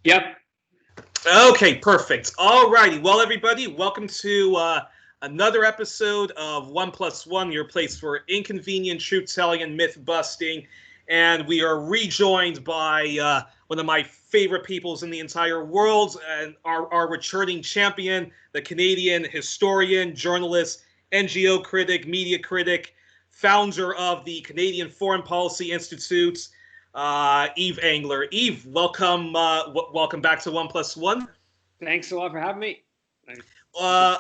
Yep. Okay, perfect. All righty. Well, everybody, welcome to another episode of One Plus One, your place for inconvenient truth telling and myth busting. And we are rejoined by one of my favorite peoples in the entire world, and our returning champion, the Canadian historian, journalist, NGO critic, media critic, founder of the Canadian Foreign Policy Institute, Yves Engler. Yves, welcome back to One Plus One. Thanks a lot for having me. Uh,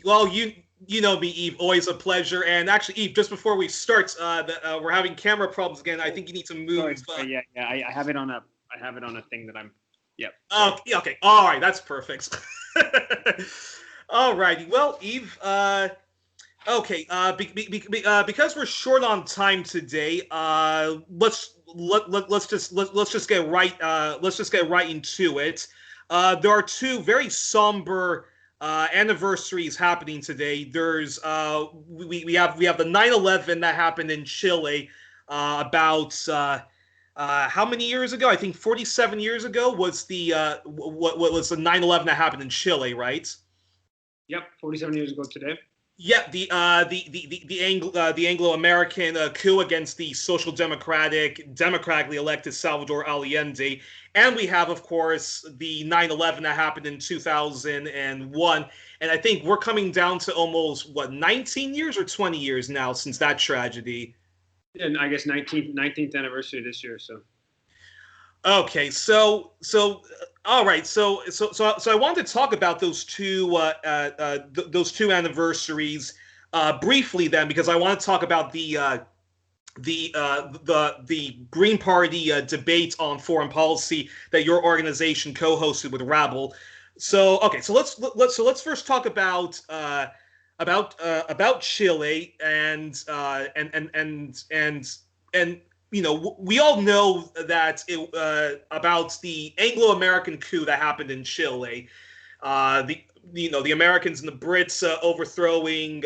well, you know me, Yves. Always a pleasure. And actually, Yves, just before we start, we're having camera problems again. I think you need to move. Sorry, yeah. I have it on a thing that I'm. Yep. Oh, yeah, okay. All right, that's perfect. All righty. Well, Yves. Okay. Because we're short on time today, let's just get right into it. There are two very somber anniversaries happening today. There's we have the 9/11 that happened in Chile about how many years ago? I think 47 years ago was the what was the 9/11 that happened in Chile, right? Yep. 47 years ago today. Yeah, the Anglo-American coup against the democratically elected Salvador Allende, and we have, of course, the 9/11 that happened in 2001, and I think we're coming down to almost 19 years or 20 years now since that tragedy. And I guess 19th anniversary this year. So. Okay, all right, so I wanted to talk about those two anniversaries briefly then, because I want to talk about the Green Party debate on foreign policy that your organization co-hosted with Rabble. So okay, so let's first talk about Chile and we all know that about the Anglo-American coup that happened in Chile. The Americans and the Brits overthrowing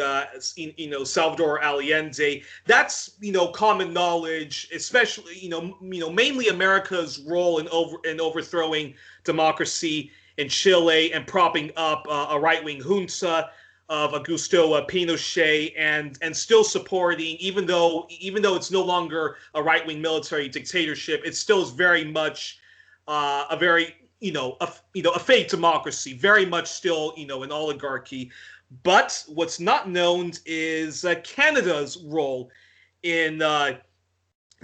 Salvador Allende. That's common knowledge, especially mainly America's role in overthrowing democracy in Chile and propping up a right-wing junta of Augusto Pinochet and still supporting, even though it's no longer a right-wing military dictatorship, it still is very much a very a fake democracy, very much still an oligarchy. But what's not known is Canada's role in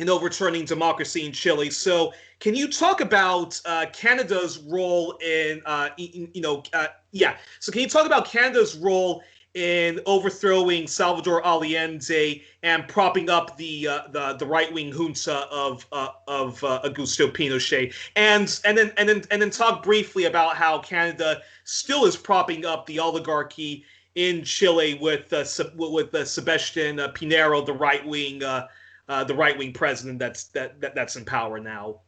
overturning democracy in Chile. So, can you talk about Canada's role So, can you talk about Canada's role in overthrowing Salvador Allende and propping up the right wing junta of Augusto Pinochet, and then talk briefly about how Canada still is propping up the oligarchy in Chile with Sebastian Pinero, the right wing president that's in power now.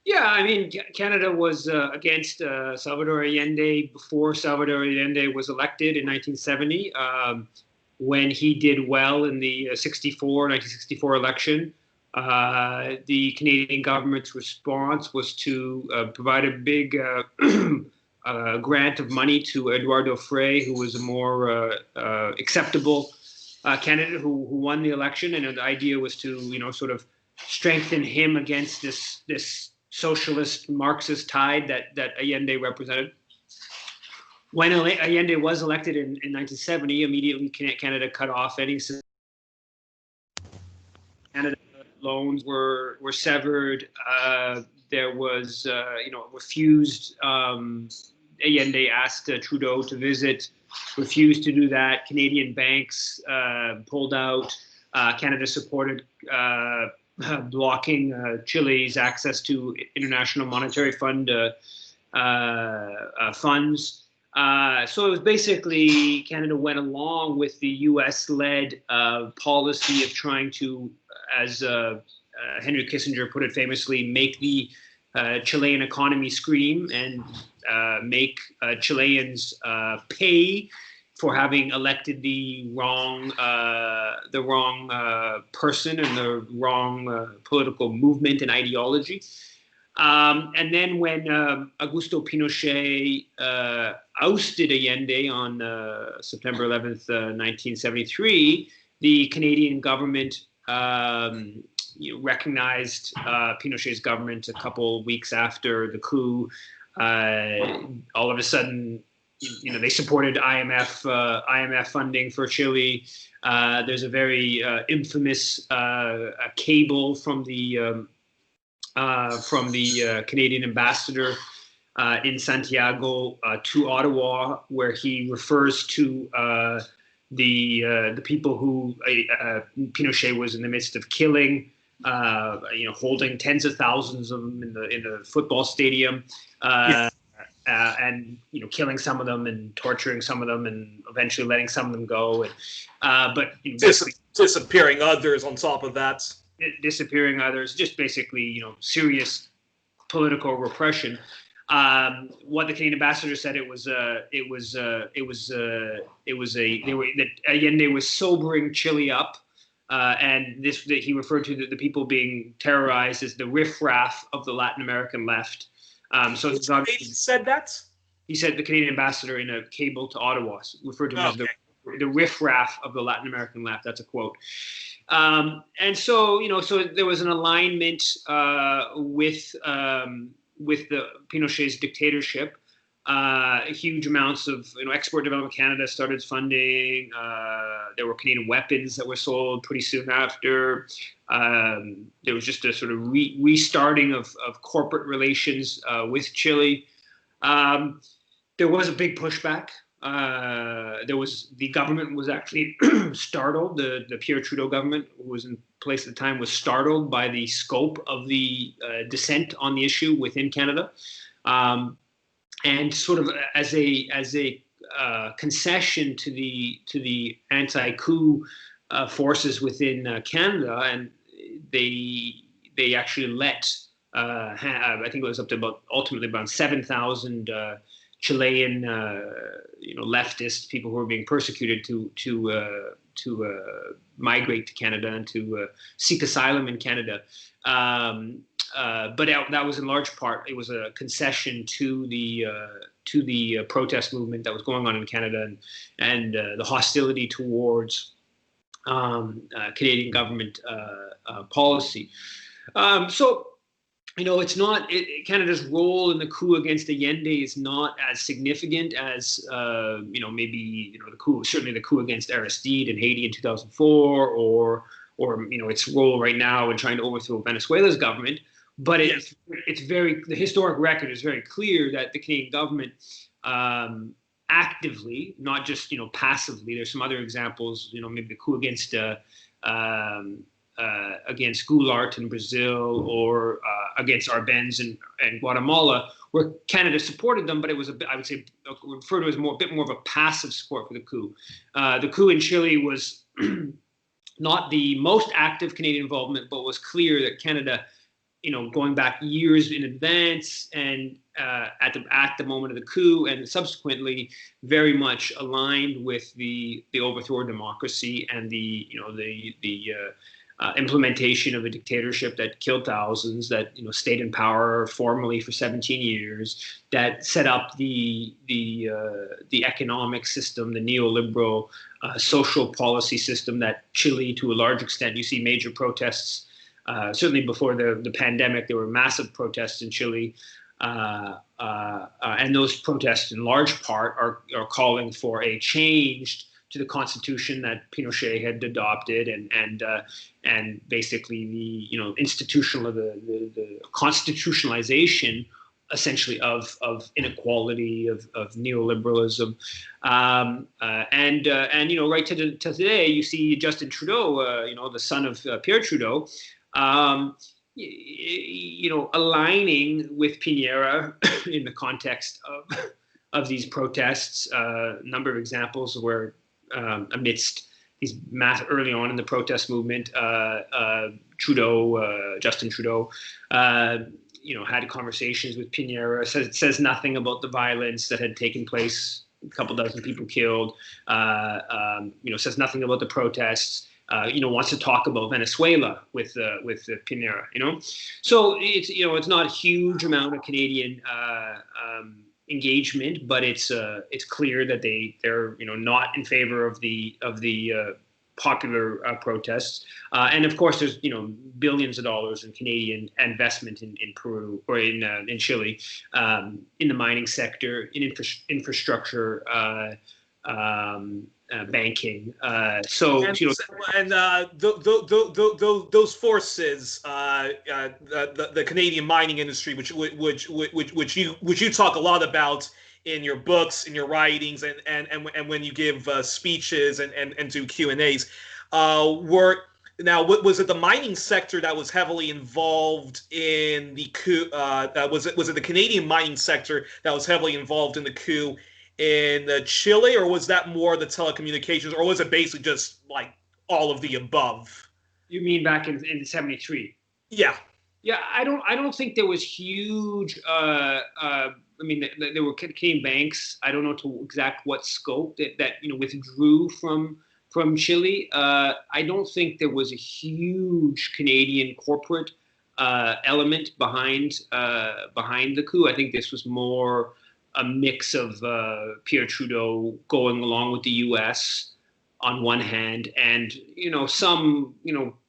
Yeah, I mean, Canada was against Salvador Allende before Salvador Allende was elected in 1970, when he did well in the 1964 election. The Canadian government's response was to provide a big grant of money to Eduardo Frei, who was a more acceptable candidate who won the election, and the idea was to sort of strengthen him against this socialist Marxist tide that Allende represented. When Allende was elected in 1970, immediately Canada cut off any Canada loans were severed. There was refused. Allende asked Trudeau to visit, refused to do that. Canadian banks pulled out. Canada supported blocking Chile's access to International Monetary Fund funds. So it was basically Canada went along with the U.S.-led policy of trying to, as Henry Kissinger put it famously, make the Chilean economy scream and make Chileans pay for having elected the wrong person and the wrong political movement and ideology. And then when Augusto Pinochet ousted Allende on September 11th, 1973, the Canadian government recognized Pinochet's government a couple weeks after the coup. All of a sudden, they supported IMF funding for Chile. There's a very infamous cable from the Canadian ambassador in Santiago to Ottawa, where he refers to the people who Pinochet was in the midst of killing, holding tens of thousands of them in the football stadium, and killing some of them and torturing some of them and eventually letting some of them go, but disappearing others on top of that. Disappearing others, just basically, serious political repression. What the Canadian ambassador said, Allende was sobering Chile up, and that he referred to the people being terrorized as the riffraff of the Latin American left. So he said that? He said, the Canadian ambassador in a cable to Ottawa referred to him as the riffraff of the Latin American left. That's a quote. And so, so there was an alignment with the Pinochet's dictatorship. Huge amounts of Export Development Canada started funding. There were Canadian weapons that were sold pretty soon after. There was just a sort of restarting of corporate relations with Chile. There was a big pushback. The government was actually startled. The Pierre Trudeau government, who was in place at the time, was startled by the scope of the dissent on the issue within Canada, and sort of as a concession to the anti-coup forces within Canada, and they actually let I think it was up to ultimately about 7,000 Chilean, leftist people who were being persecuted to migrate to Canada and to seek asylum in Canada. But that was in large part, it was a concession to the protest movement that was going on in Canada and the hostility towards Canadian government policy. So. It's not Canada's role in the coup against Allende is not as significant as maybe the coup, certainly the coup against Aristide in Haiti in 2004, or its role right now in trying to overthrow Venezuela's government. But the historic record is very clear that the Canadian government actively, not just passively. There's some other examples, maybe the coup against Goulart in Brazil, or against Arbenz and Guatemala, where Canada supported them, but it was I would say, refer to as a bit more of a passive support for the coup. The coup in Chile was not the most active Canadian involvement, but was clear that Canada, going back years in advance and at the moment of the coup and subsequently, very much aligned with the overthrow of democracy and the implementation of a dictatorship that killed thousands, that stayed in power formally for 17 years, that set up the economic system, the neoliberal social policy system that Chile, to a large extent, you see major protests. Certainly before the pandemic, there were massive protests in Chile, and those protests, in large part, are calling for a change to the constitution that Pinochet had adopted, and basically the the constitutionalization, essentially, of inequality, of neoliberalism, and right to today, you see Justin Trudeau, the son of Pierre Trudeau, aligning with Piñera in the context of these protests. A number of examples where, amidst these early on in the protest movement, Justin Trudeau, had conversations with Piñera. Says nothing about the violence that had taken place, a couple dozen people killed. Says nothing about the protests. wants to talk about Venezuela with Pinera. So it's not a huge amount of Canadian engagement, but it's clear that they're not in favor of the popular protests, and of course there's billions of dollars in Canadian investment in Peru or in Chile, in the mining sector, in infrastructure, banking. Those forces, the Canadian mining industry, which you talk a lot about in your books, in your writings, and when you give speeches and do Q&As, was it the mining sector that was heavily involved in the coup? Was it the Canadian mining sector that was heavily involved in the coup in Chile, or was that more the telecommunications, or was it basically just like all of the above? You mean back in '73? Yeah. Yeah, I don't think there was huge. There were Canadian banks. I don't know to exact what scope that withdrew from Chile. I don't think there was a huge Canadian corporate element behind the coup. I think this was more a mix of Pierre Trudeau going along with the U.S. on one hand, and some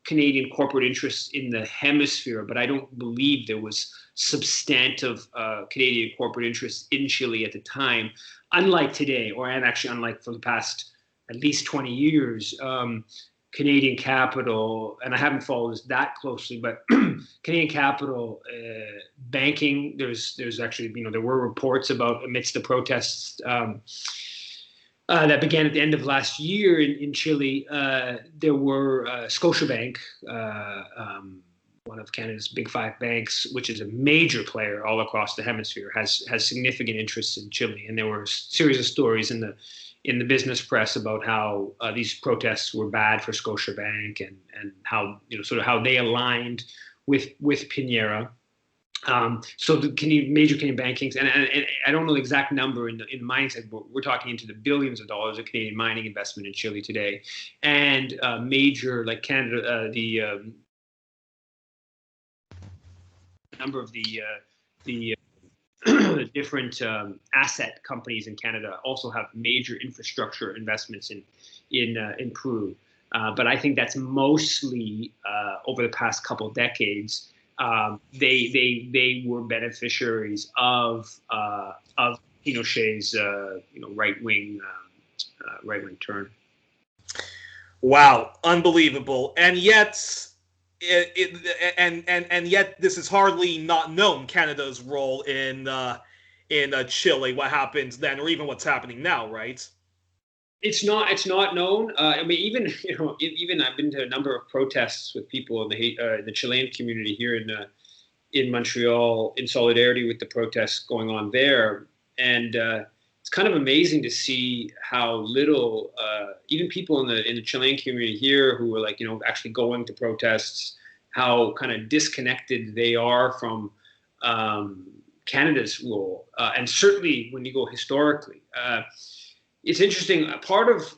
Canadian corporate interests in the hemisphere, but I don't believe there was substantive Canadian corporate interests in Chile at the time, unlike today, and actually unlike for the past at least 20 years. Canadian capital, and I haven't followed this that closely, but Canadian capital, banking, there's actually, there were reports about, amidst the protests that began at the end of last year in Chile, there were Scotiabank, one of Canada's big five banks, which is a major player all across the hemisphere, has significant interests in Chile. And there were a series of stories in the business press about how these protests were bad for Scotiabank and how sort of how they aligned with Piñera. So the major Canadian bankings, and I don't know the exact number in the mining sector, but we're talking into the billions of dollars of Canadian mining investment in Chile today, and major like Canada, the number of the different asset companies in Canada also have major infrastructure investments in Peru. But I think that's mostly over the past couple of decades. They were beneficiaries of Pinochet's right wing turn. Wow, unbelievable! And yet, and yet, this is hardly not known. Canada's role in Chile, what happened then, or even what's happening now, right? It's not known. I mean, even I've been to a number of protests with people in the Chilean community here in Montreal, in solidarity with the protests going on there, and it's kind of amazing to see how little even people in the Chilean community here who were actually going to protests, how kind of disconnected they are from Canada's role, and certainly when you go historically. It's interesting. Part of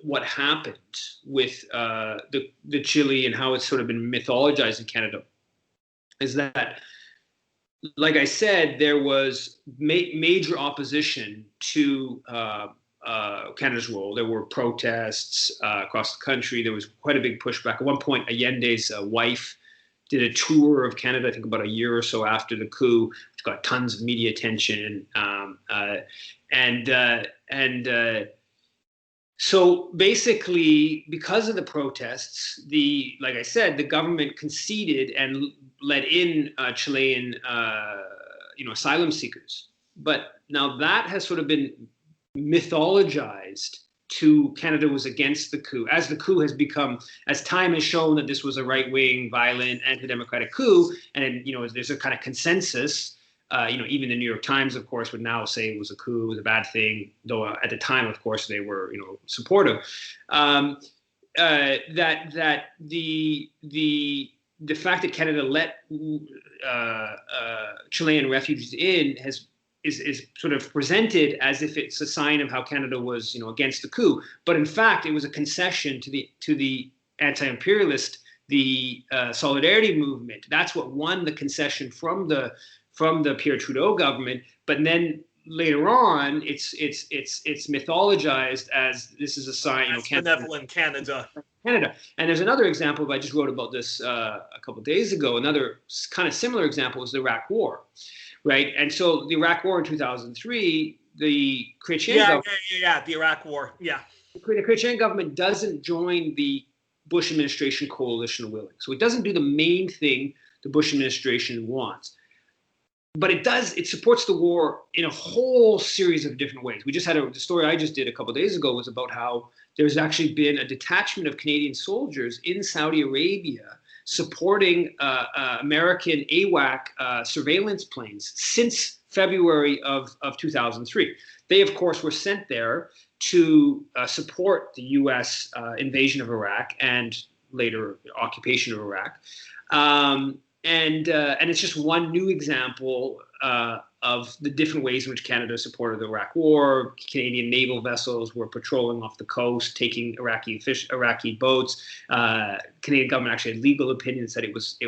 what happened with the Chile and how it's sort of been mythologized in Canada is that, like I said, there was major opposition to Canada's role. There were protests across the country. There was quite a big pushback. At one point, Allende's wife did a tour of Canada, I think about a year or so after the coup, which got tons of media attention. So basically, because of the protests, like I said, the government conceded and let in Chilean, asylum seekers. But now that has sort of been mythologized to Canada was against the coup, as the coup has become, as time has shown that this was a right-wing, violent, anti-democratic coup, and there's a kind of consensus. Even the New York Times, of course, would now say it was a coup, it was a bad thing, though at the time, of course, they were, supportive. That the fact that Canada let Chilean refugees in has is sort of presented as if it's a sign of how Canada was, against the coup. But in fact, it was a concession to the anti-imperialist, the solidarity movement. That's what won the concession from the Pierre Trudeau government. But then later on, it's mythologized as this is a sign, benevolent Canada. And there's another example. I just wrote about this a couple of days ago. Another kind of similar example is the Iraq War, right? And so the Iraq War in 2003, the Chrétien government, the Iraq War, the Chrétien government doesn't join the Bush administration coalition of willing. So it doesn't do the main thing the Bush administration wants. But it supports the war in a whole series of different ways. We just had the story I just did a couple of days ago was about how there's actually been a detachment of Canadian soldiers in Saudi Arabia supporting American AWAC surveillance planes since February of 2003. They, of course, were sent there to support the U.S. Invasion of Iraq and later occupation of Iraq. And it's just one new example of the different ways in which Canada supported the Iraq War. Canadian naval vessels were patrolling off the coast, taking Iraqi boats. Canadian government actually had legal opinion that said it was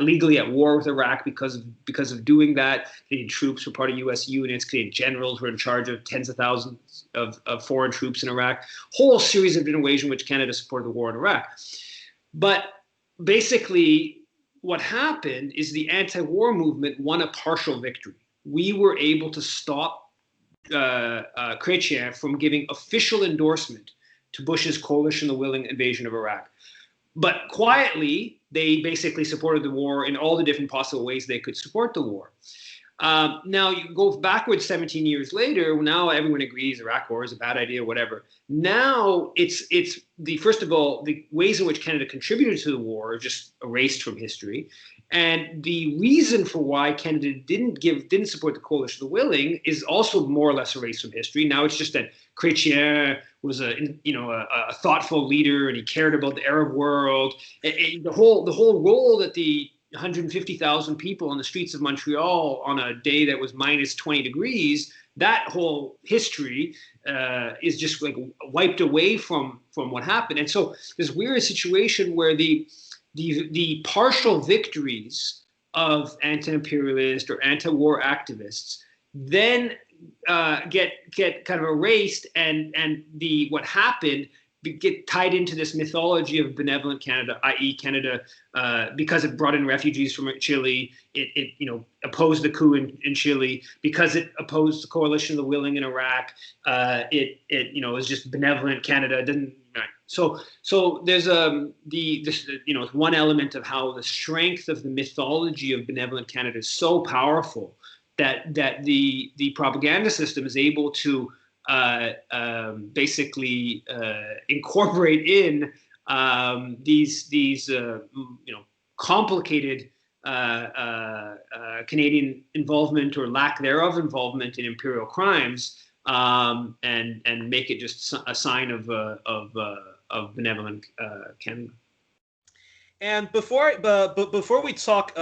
legally at war with Iraq because of doing that. Canadian troops were part of U.S. units. Canadian generals were in charge of tens of thousands of foreign troops in Iraq. Whole series of different ways in which Canada supported the war in Iraq. But basically, what happened is the anti-war movement won a partial victory. We were able to stop Chrétien from giving official endorsement to Bush's coalition of willing invasion of Iraq. But quietly, they basically supported the war in all the different possible ways they could support the war. Now you go backwards 17 years later. Now everyone agrees Iraq war is a bad idea, whatever. Now it's first of all, the ways in which Canada contributed to the war are just erased from history, and the reason for why Canada didn't support the coalition of the willing is also more or less erased from history. Now it's just that Chrétien was a thoughtful leader and he cared about the Arab world. The whole role that the 150,000 people on the streets of Montreal on a day that was minus 20 degrees, that whole history is just like wiped away from what happened. And so this weird situation where the partial victories of anti-imperialist or anti-war activists then get kind of erased, and what happened get tied into this mythology of benevolent Canada, i.e. Canada, because it brought in refugees from Chile, it opposed the coup in Chile, because it opposed the coalition of the willing in Iraq, it was just benevolent Canada. Didn't right. So there's it's one element of how the strength of the mythology of benevolent Canada is so powerful that the propaganda system is able to basically incorporate in these complicated Canadian involvement or lack thereof involvement in imperial crimes, and make it just a sign of benevolent Canada. And before we talk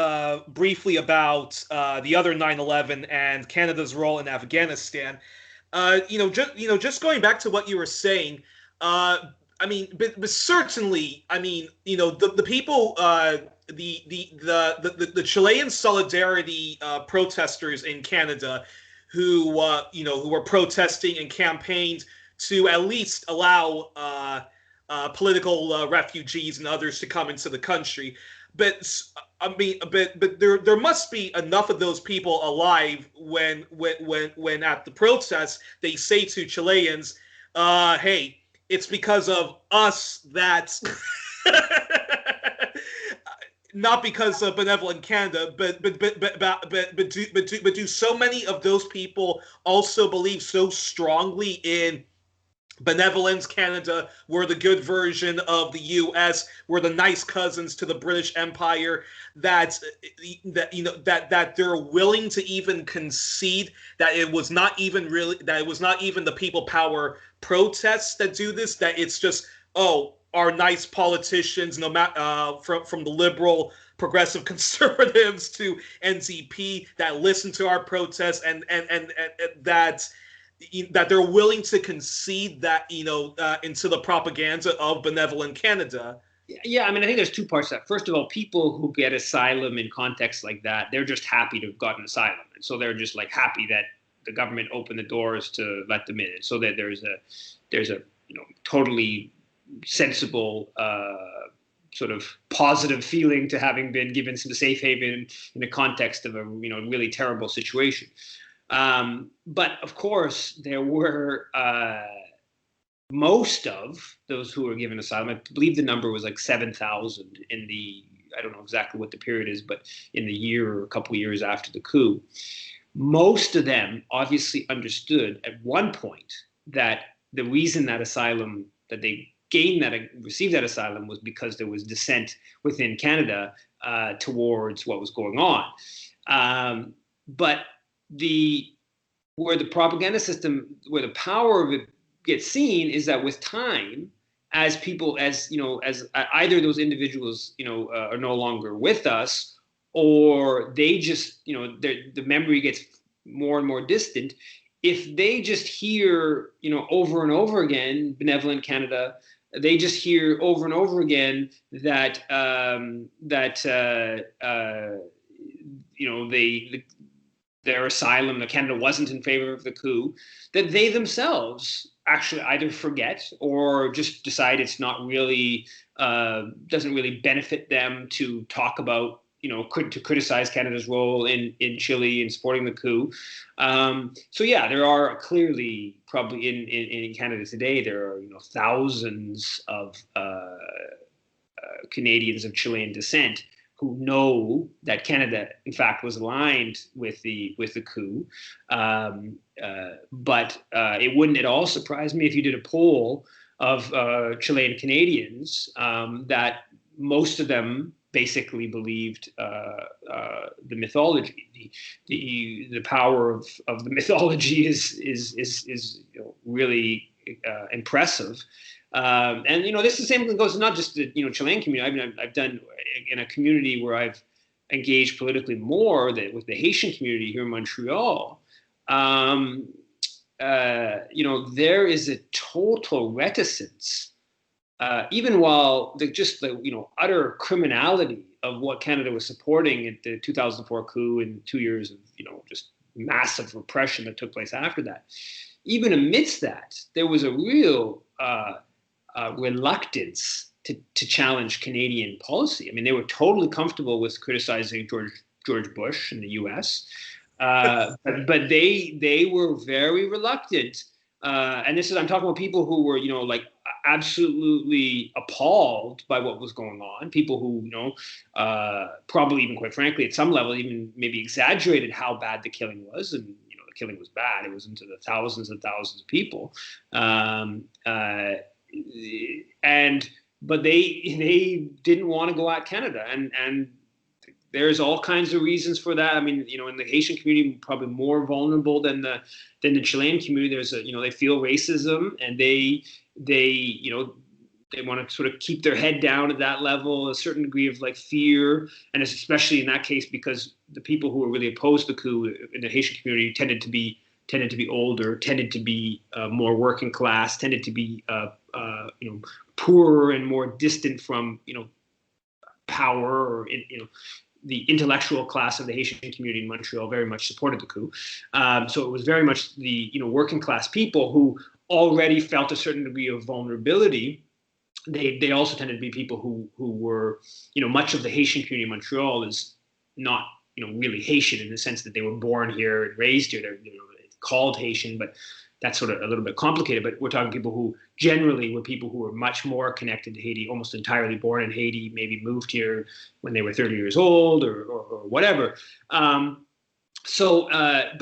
briefly about the other 9/11 and Canada's role in Afghanistan. Just going back to what you were saying, but certainly, the people, the Chilean solidarity protesters in Canada, who were protesting and campaigned to at least allow political refugees and others to come into the country. But there must be enough of those people alive when at the protests they say to Chileans, "Hey, it's because of us that." Not because of benevolent Canada, but do so many of those people also believe so strongly in benevolence Canada? We're the good version of the U.S. We're the nice cousins to the British Empire. That they're willing to even concede that it was not even the people power protests that do this. That it's just our nice politicians, no matter from the Liberal progressive conservatives to NCP that listen to our protests and that they're willing to concede that, into the propaganda of benevolent Canada. Yeah, I mean, I think there's two parts to that. First of all, people who get asylum in contexts like that, they're just happy to have gotten asylum. And so they're just like happy that the government opened the doors to let them in. And so that there's a totally sensible sort of positive feeling to having been given some safe haven in the context of a really terrible situation. But of course, there were most of those who were given asylum, I believe the number was like 7,000 in I don't know exactly what the period is, but in the year or a couple of years after the coup. Most of them obviously understood at one point that the reason that they received that asylum was because there was dissent within Canada towards what was going on. But where the propaganda system, where the power of it gets seen is that with time, as either those individuals, are no longer with us, or they just, the memory gets more and more distant. If they just hear, over and over again, benevolent Canada, they just hear over and over again that their asylum, that Canada wasn't in favor of the coup, that they themselves actually either forget or just decide it's not really, doesn't really benefit them to talk about, to criticize Canada's role in Chile in supporting the coup. So yeah, there are clearly probably in Canada today, there are, thousands of Canadians of Chilean descent who know that Canada, in fact, was aligned with the coup. But it wouldn't at all surprise me if you did a poll of Chilean Canadians that most of them basically believed the mythology. The power of the mythology is really impressive. And this is the same thing goes not just the Chilean community. I mean, I've done in a community where I've engaged politically more with the Haitian community here in Montreal. There is a total reticence, even while the utter criminality of what Canada was supporting at the 2004 coup and 2 years of just massive repression that took place after that. Even amidst that, there was a real reluctance to challenge Canadian policy. I mean, they were totally comfortable with criticizing George Bush in the U.S., but they were very reluctant. And I'm talking about people who were, absolutely appalled by what was going on. People who, probably even quite frankly, at some level, even maybe exaggerated how bad the killing was. And, the killing was bad. It was into the thousands and thousands of people. But they didn't want to go at Canada, and there's all kinds of reasons for that. I mean, in the Haitian community, probably more vulnerable than the Chilean community. There's they feel racism, and they want to sort of keep their head down at that level, a certain degree of fear, and it's especially in that case because the people who were really opposed to the coup in the Haitian community tended to be older, tended to be more working class, tended to be poorer and more distant from power, or the intellectual class of the Haitian community in Montreal very much supported the coup. So it was very much the working class people who already felt a certain degree of vulnerability. They also tended to be people who were, much of the Haitian community in Montreal is not really Haitian in the sense that they were born here and raised here. They're called Haitian, but that's sort of a little bit complicated. But we're talking people who generally were people who were much more connected to Haiti, almost entirely born in Haiti, maybe moved here when they were 30 years old or whatever. But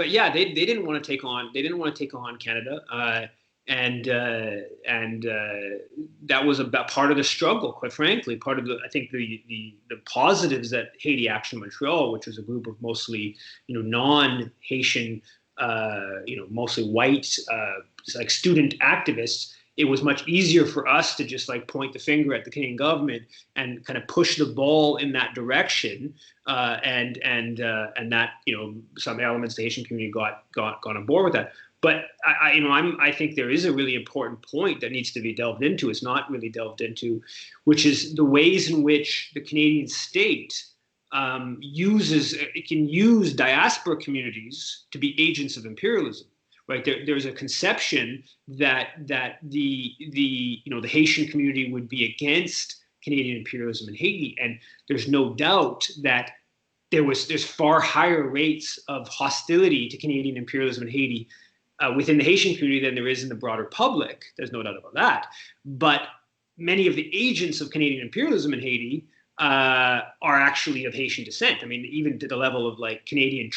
yeah, they didn't want to take on Canada. And that was about part of the struggle, quite frankly. Part of I think the positives that Haiti Action Montreal, which was a group of mostly non-Haitian, mostly white, student activists, it was much easier for us to just like point the finger at the Canadian government and kind of push the ball in that direction, and that, you know, some elements of the Haitian community got on board with that. But I think there is a really important point that needs to be delved into. It's not really delved into, which is the ways in which the Canadian state can use diaspora communities to be agents of imperialism. Right, there's a conception that the Haitian community would be against Canadian imperialism in Haiti, and there's no doubt that there's far higher rates of hostility to Canadian imperialism in Haiti within the Haitian community than there is in the broader public. There's no doubt about that. But many of the agents of Canadian imperialism in Haiti are actually of Haitian descent. I mean, even to the level of like they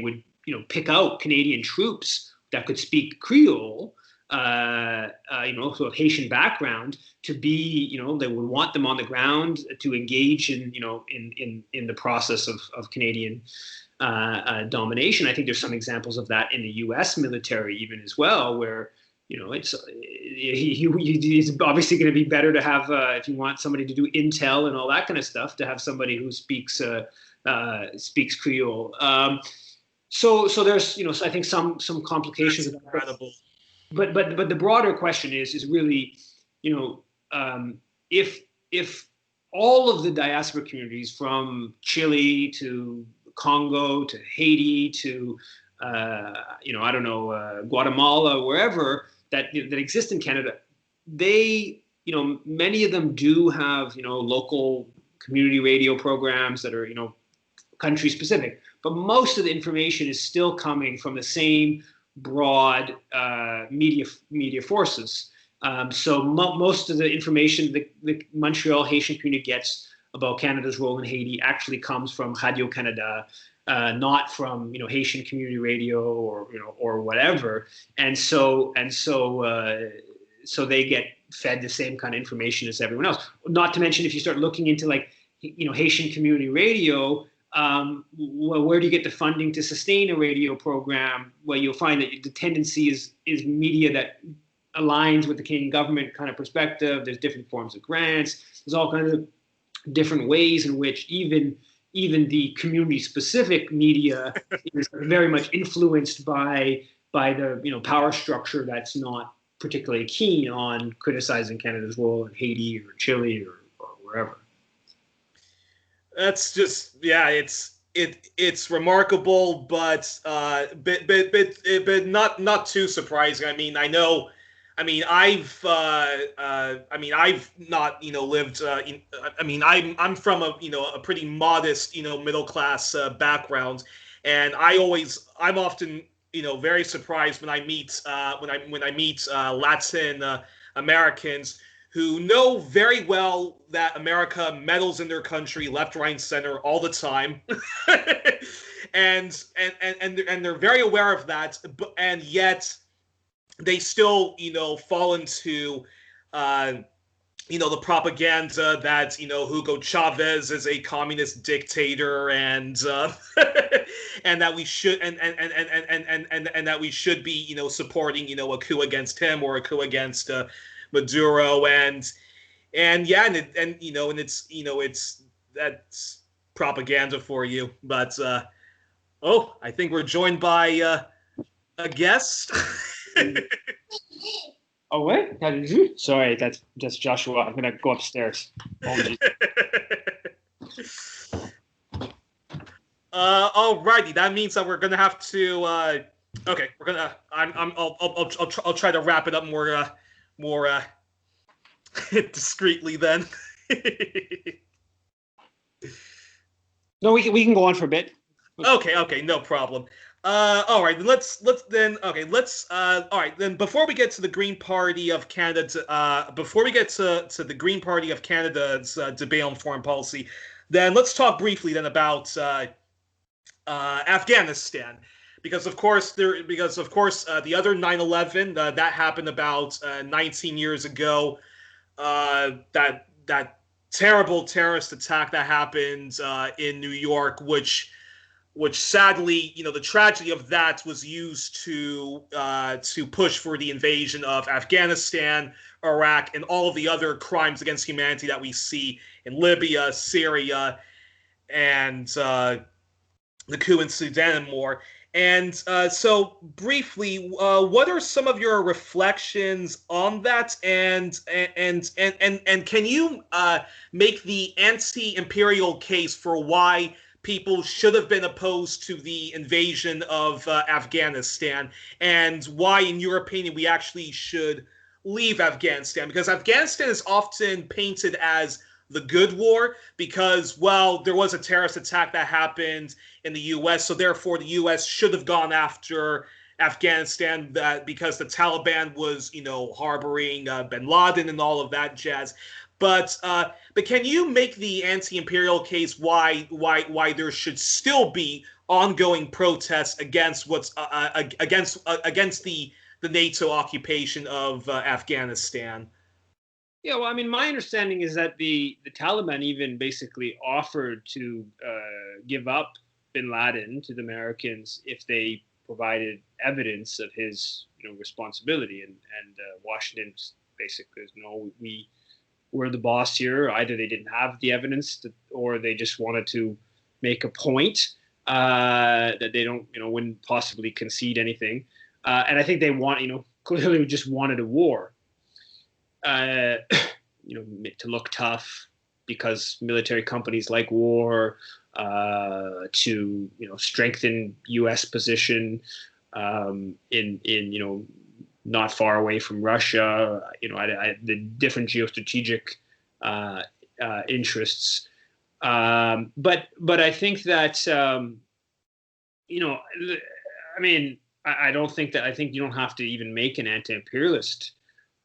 would, you know, pick out Canadian troops that could speak Creole, so of Haitian background, to be, you know, they would want them on the ground to engage in, you know, in the process of Canadian domination. I think there's some examples of that in the U.S. military even as well, where, you know, it's obviously going to be better to have, if you want somebody to do intel and all that kind of stuff, to have somebody who speaks Creole. So there's, you know, so I think some complications. That's incredible. But the broader question is really, you know, if all of the diaspora communities from Chile to Congo to Haiti to Guatemala, wherever that exist in Canada, they, you know, many of them do have, you know, local community radio programs that are, you know, country specific. But most of the information is still coming from the same broad media forces. So most of the information the Montreal Haitian community gets about Canada's role in Haiti actually comes from Radio Canada, not from, you know, Haitian community radio or, you know, or whatever. And so they get fed the same kind of information as everyone else. Not to mention, if you start looking into, like, you know, Haitian community radio. Well, where do you get the funding to sustain a radio program? Well, you'll find that the tendency is media that aligns with the Canadian government kind of perspective. There's different forms of grants. There's all kinds of different ways in which even the community-specific media is very much influenced by the, you know, power structure that's not particularly keen on criticizing Canada's role in Haiti or Chile or wherever. That's just, yeah, it's remarkable, but not too surprising. I mean, I've not, you know, lived. I'm from a pretty modest, you know, middle class background, and I'm often, you know, very surprised when I meet Latin Americans who know very well that America meddles in their country left, right, and center all the time, and they're very aware of that, and yet they still, you know, fall into, you know, the propaganda that, you know, Hugo Chavez is a communist dictator, and and that we should and that we should be, you know, supporting, you know, a coup against him or a coup against Maduro, and you know, and it's, you know, it's, that's propaganda for you. But I think we're joined by a guest. Oh wait, how did you? Sorry, that's Joshua. I'm gonna go upstairs. Alrighty, that means that we're gonna have to. Okay, we're gonna. I'll try to wrap it up more discreetly then. No, we can go on for a bit. Okay, no problem. All right, then all right, then before we get to the Green Party of Canada, before we get to the Green Party of Canada's debate on foreign policy, then let's talk briefly then about Afghanistan, because of course the other 9/11 that happened about 19 years ago, that terrible terrorist attack that happened in New York, which which sadly, the tragedy of that was used to push for the invasion of Afghanistan, Iraq, and all of the other crimes against humanity that we see in Libya, Syria, and the coup in Sudan and more. And so, briefly, what are some of your reflections on that? And can you make the anti-imperial case for why people should have been opposed to the invasion of Afghanistan, and why, in your opinion, we actually should leave Afghanistan? Because Afghanistan is often painted as the good war because, well, there was a terrorist attack that happened in the U.S., so therefore the U.S. should have gone after Afghanistan because the Taliban was, harboring bin Laden and all of that jazz. But can you make the anti-imperial case why there should still be ongoing protests against against the NATO occupation of Afghanistan? Yeah, well, I mean, my understanding is that the Taliban even basically offered to give up bin Laden to the Americans if they provided evidence of his, responsibility. And Washington basically says, no, we're the boss here. Either they didn't have the evidence, or they just wanted to make a point that they wouldn't possibly concede anything. And I think they clearly just wanted a war. To look tough because military companies like war, to strengthen U.S. position in not far away from Russia. The different geostrategic interests. But I think that I don't think that. I think you don't have to even make an anti-imperialist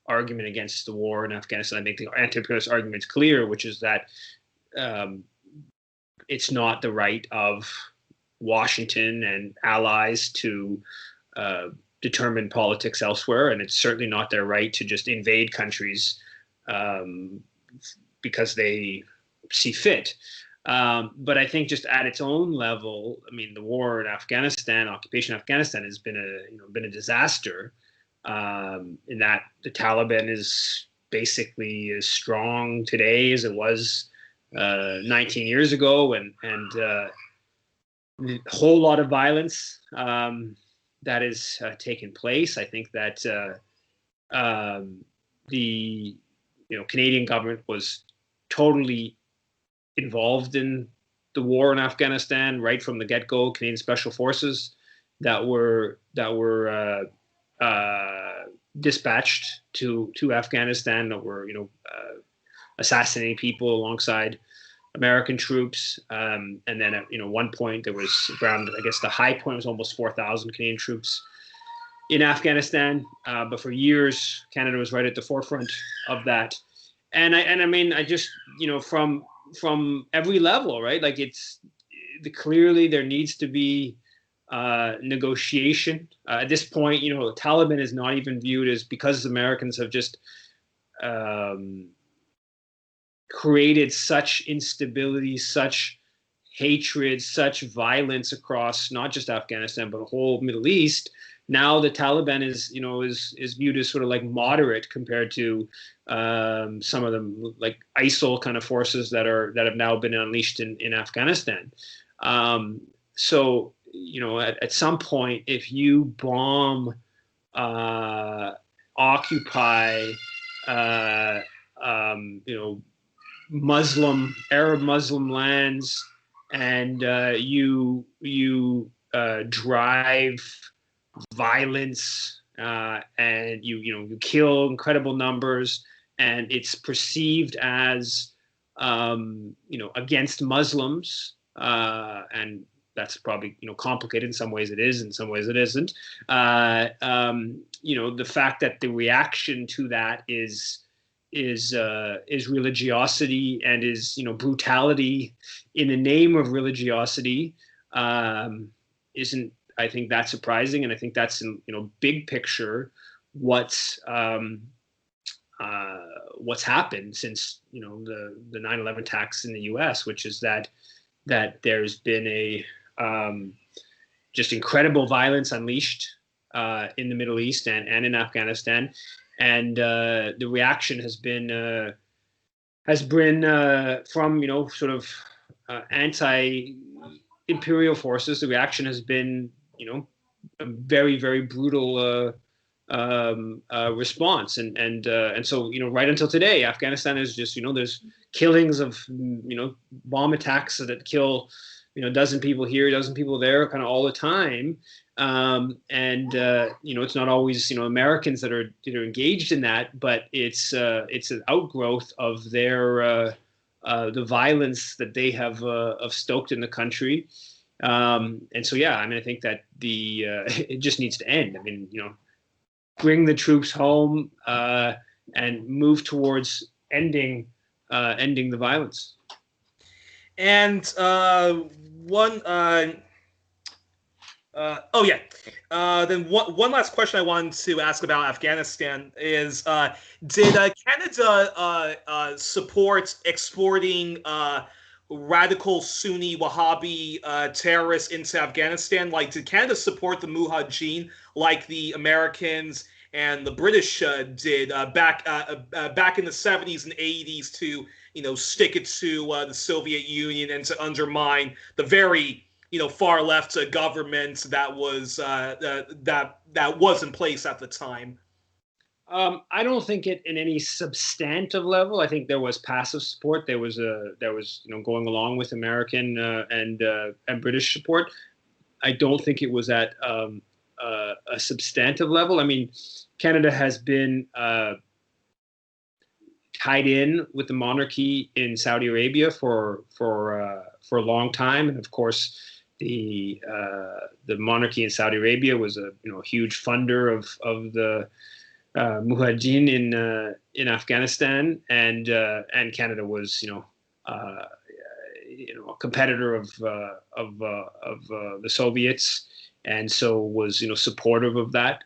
argument against the war in Afghanistan. I think the anti-imperialist argument is clear, which is that it's not the right of Washington and allies to determine politics elsewhere, and it's certainly not their right to just invade countries because they see fit. But I think just at its own level, I mean, the war in Afghanistan, occupation of Afghanistan, has been a disaster. In that the Taliban is basically as strong today as it was 19 years ago, and a whole lot of violence that has taken place. I think that the Canadian government was totally involved in the war in Afghanistan right from the get-go. Canadian Special Forces that were dispatched to Afghanistan that were assassinating people alongside American troops, and then at one point there was around, I guess the high point was almost 4,000 Canadian troops in Afghanistan. But for years, Canada was right at the forefront of that. And I just from every level, right? Like clearly there needs to be negotiation. At this point, the Taliban is not even viewed as, because Americans have just created such instability, such hatred, such violence across not just Afghanistan but the whole Middle East. Now the Taliban is viewed as sort of like moderate compared to some of them like ISIL kind of forces that have now been unleashed in Afghanistan. So at some point, if you bomb, occupy, Arab Muslim lands, and you drive violence, and you kill incredible numbers, and it's perceived as against Muslims, and that's probably complicated. In some ways it is, in some ways it isn't. The fact that the reaction to that is religiosity and is brutality in the name of religiosity isn't, I think, that surprising. And I think that's in big picture what's happened since the 9/11 attacks in the U.S., which is that there's been a just incredible violence unleashed in the Middle East and in Afghanistan, and the reaction has been from sort of anti-imperial forces. The reaction has been a very, very brutal response, and so right until today, Afghanistan is just there's killings of bomb attacks that kill a dozen people here, a dozen people there, kind of all the time. It's not always Americans that are engaged in that, but it's an outgrowth of their the violence that they have stoked in the country. And so yeah, I mean, I think that it just needs to end. I mean, bring the troops home and move towards ending the violence. And one then one last question I wanted to ask about Afghanistan is, did Canada support exporting radical Sunni Wahhabi terrorists into Afghanistan? Like, did Canada support the Mujahedeen like the Americans and the British did back in the 70s and 80s to stick it to the Soviet Union and to undermine the very far left government that was that was in place at the time? I don't think it in any substantive level. I think there was passive support. There was going along with American and British support. I don't think it was at a substantive level. I mean, Canada has been tied in with the monarchy in Saudi Arabia for a long time, and of course, the monarchy in Saudi Arabia was a huge funder of the Mujahedeen in Afghanistan, and Canada was a competitor of the Soviets, and so was supportive of that.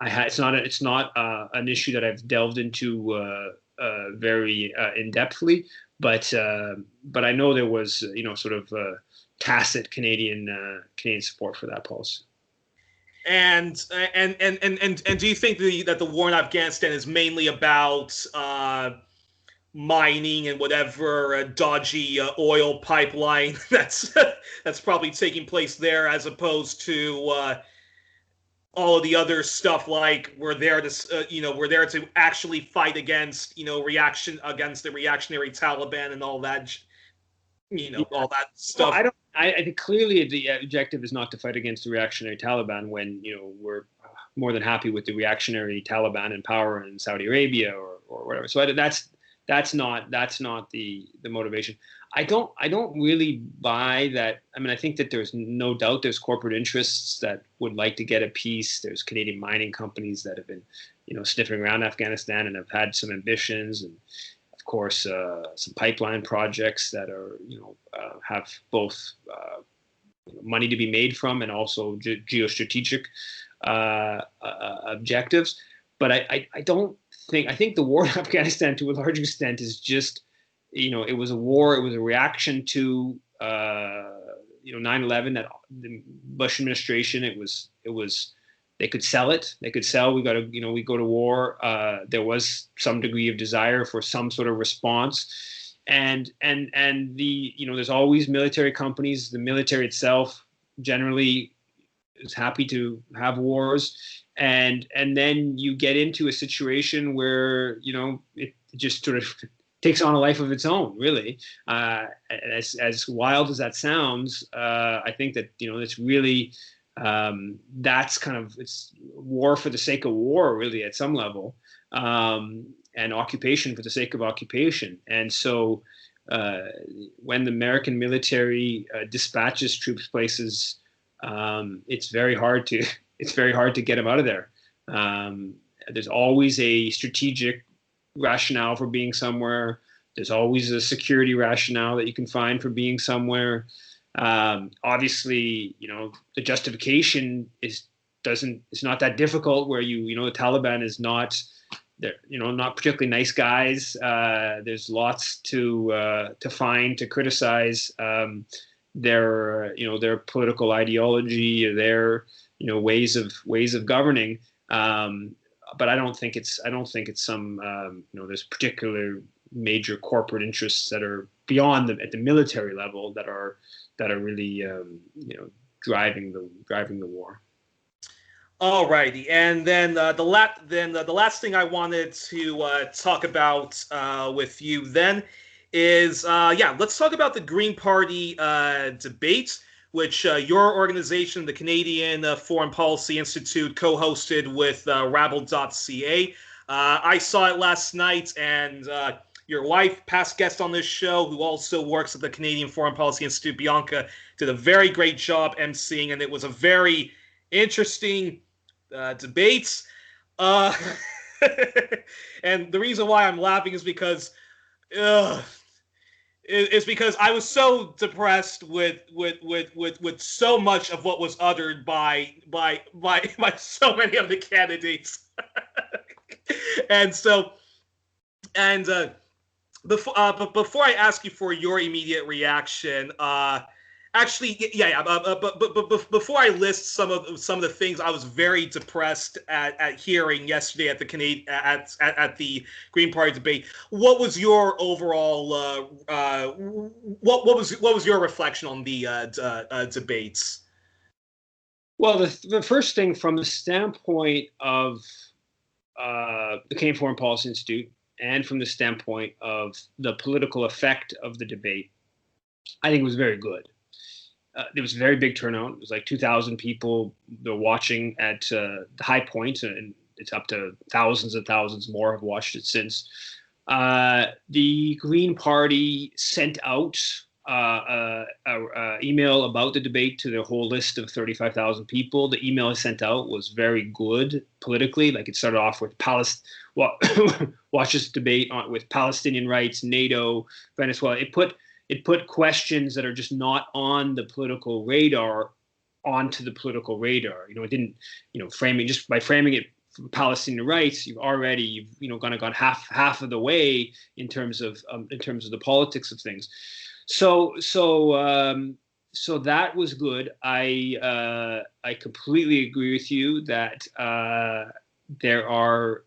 It's not an issue that I've delved into very in-depthly, but I know there was sort of tacit Canadian support for that policy. And do you think that the war in Afghanistan is mainly about mining and whatever dodgy oil pipeline that's probably taking place there, as opposed to all of the other stuff, like we're there to actually fight against reaction against the reactionary Taliban and all that all that stuff? Well, I think clearly the objective is not to fight against the reactionary Taliban when we're more than happy with the reactionary Taliban in power in Saudi Arabia or whatever. So that's not the motivation. I don't really buy that. I mean, I think that there's no doubt there's corporate interests that would like to get a piece. There's Canadian mining companies that have been sniffing around Afghanistan and have had some ambitions, and of course, some pipeline projects that are, have both money to be made from and also geostrategic objectives. But I think the war in Afghanistan, to a large extent, is just, it was a war. It was a reaction to 9/11. That the Bush administration. It was. They could sell it. They could sell. We go to war. There was some degree of desire for some sort of response, and there's always military companies. The military itself generally is happy to have wars, and then you get into a situation where it just sort of takes on a life of its own. Really, as wild as that sounds, I think that it's really. That's kind of, it's war for the sake of war, really, at some level, and occupation for the sake of occupation. And so when the American military dispatches troops places, it's very hard to get them out of there. There's always a strategic rationale for being somewhere. There's always a security rationale that you can find for being somewhere. Obviously, the justification is not that difficult, where the Taliban is not, they're not particularly nice guys. There's lots to find, to criticize. their political ideology, or their ways of governing. But I don't think it's some there's particular major corporate interests that are beyond at the military level that are really driving the war. All righty, and then the last thing I wanted to talk about with you then is let's talk about the Green Party debate, which your organization, the Canadian Foreign Policy Institute, co-hosted with Rabble.ca. I saw it last night, and your wife, past guest on this show, who also works at the Canadian Foreign Policy Institute, Bianca, did a very great job emceeing, and it was a very interesting debate. And the reason why I'm laughing is because I was so depressed with so much of what was uttered by so many of the candidates. Before I ask you for your immediate reaction, but before I list some of the things I was very depressed at hearing yesterday at the at the Green Party debate, what was your overall what was your reflection on the debates? Well, the first thing, from the standpoint of the Canadian Foreign Policy Institute, and from the standpoint of the political effect of the debate, I think it was very good. There was a very big turnout. It was like 2,000 people that were watching at the high point, and it's up to thousands and thousands more have watched it since. The Green Party sent out an email about the debate to their whole list of 35,000 people. The email I sent out was very good politically. Like, it started off with watch this debate with Palestinian rights, NATO, Venezuela. It put questions that are just not on the political radar onto the political radar. It didn't, by framing it for Palestinian rights, you've gone half of the way in terms of the politics of things. So that was good. I completely agree with you that there are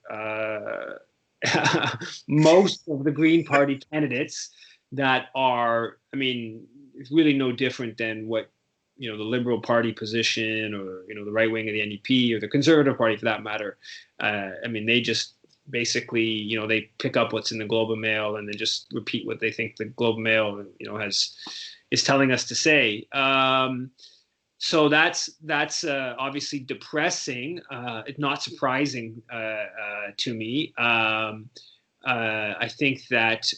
most of the Green Party candidates that are, it's really no different than what, the Liberal Party position, or, the right wing of the NDP, or the Conservative Party for that matter. They just basically, they pick up what's in the Globe and Mail and then just repeat what they think the Globe and Mail, is telling us to say. So that's obviously depressing. It's not surprising to me. I think that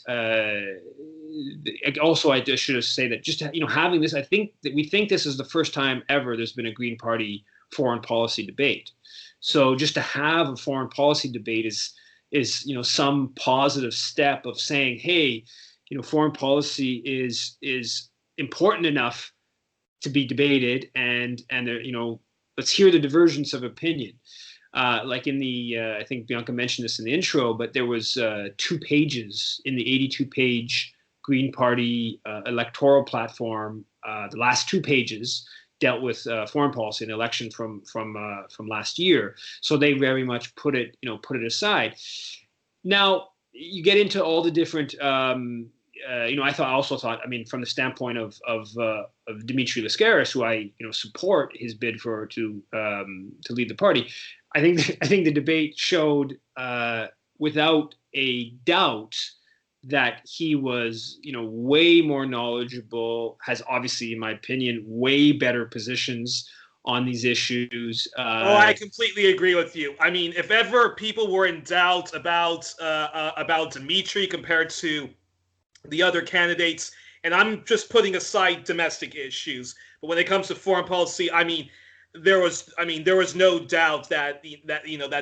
also I just should say that just having this, I think that we think this is the first time ever there's been a Green Party foreign policy debate. So just to have a foreign policy debate is some positive step of saying, hey, foreign policy is important enough to be debated, and let's hear the divergence of opinion. Like in the, I think Bianca mentioned this in the intro, but there was 2 pages in the 82-page Green Party electoral platform. The last 2 pages dealt with foreign policy and election from last year. So they very much put it aside. Now you get into all the different. I also thought, from the standpoint of Dimitri Lascaris, who I support his bid to lead the party. I think the debate showed without a doubt that he was way more knowledgeable, has obviously, in my opinion, way better positions on these issues. I completely agree with you. If ever people were in doubt about Dimitri compared to the other candidates, and I'm just putting aside domestic issues, but when it comes to foreign policy, there was no doubt that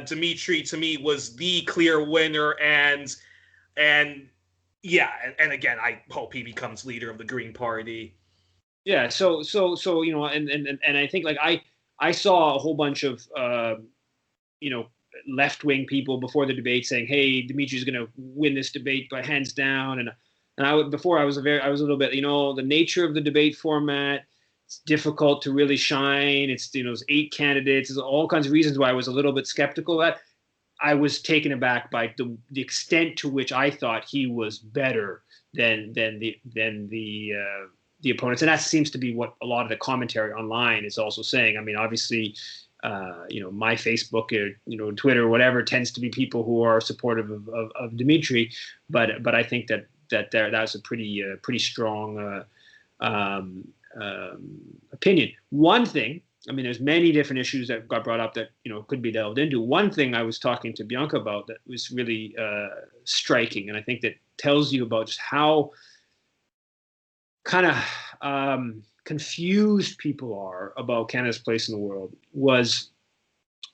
Dimitri, to me, was the clear winner, and again, I hope he becomes leader of the Green Party. Yeah. So and I think, like, I saw a whole bunch of left-wing people before the debate saying, hey, Dimitri's going to win this debate by hands down, and And before I was a little bit, the nature of the debate format. It's difficult to really shine. It's there's 8 candidates. There's all kinds of reasons why I was a little bit skeptical of that. I was taken aback by the extent to which I thought he was better than the opponents, and that seems to be what a lot of the commentary online is also saying. I mean, obviously, my Facebook or Twitter or whatever tends to be people who are supportive of Dmitry, but I think that's a pretty strong opinion. One thing, I mean, there's many different issues that got brought up that could be delved into. One thing I was talking to Bianca about that was really striking, and I think that tells you about just how kind of confused people are about Canada's place in the world, was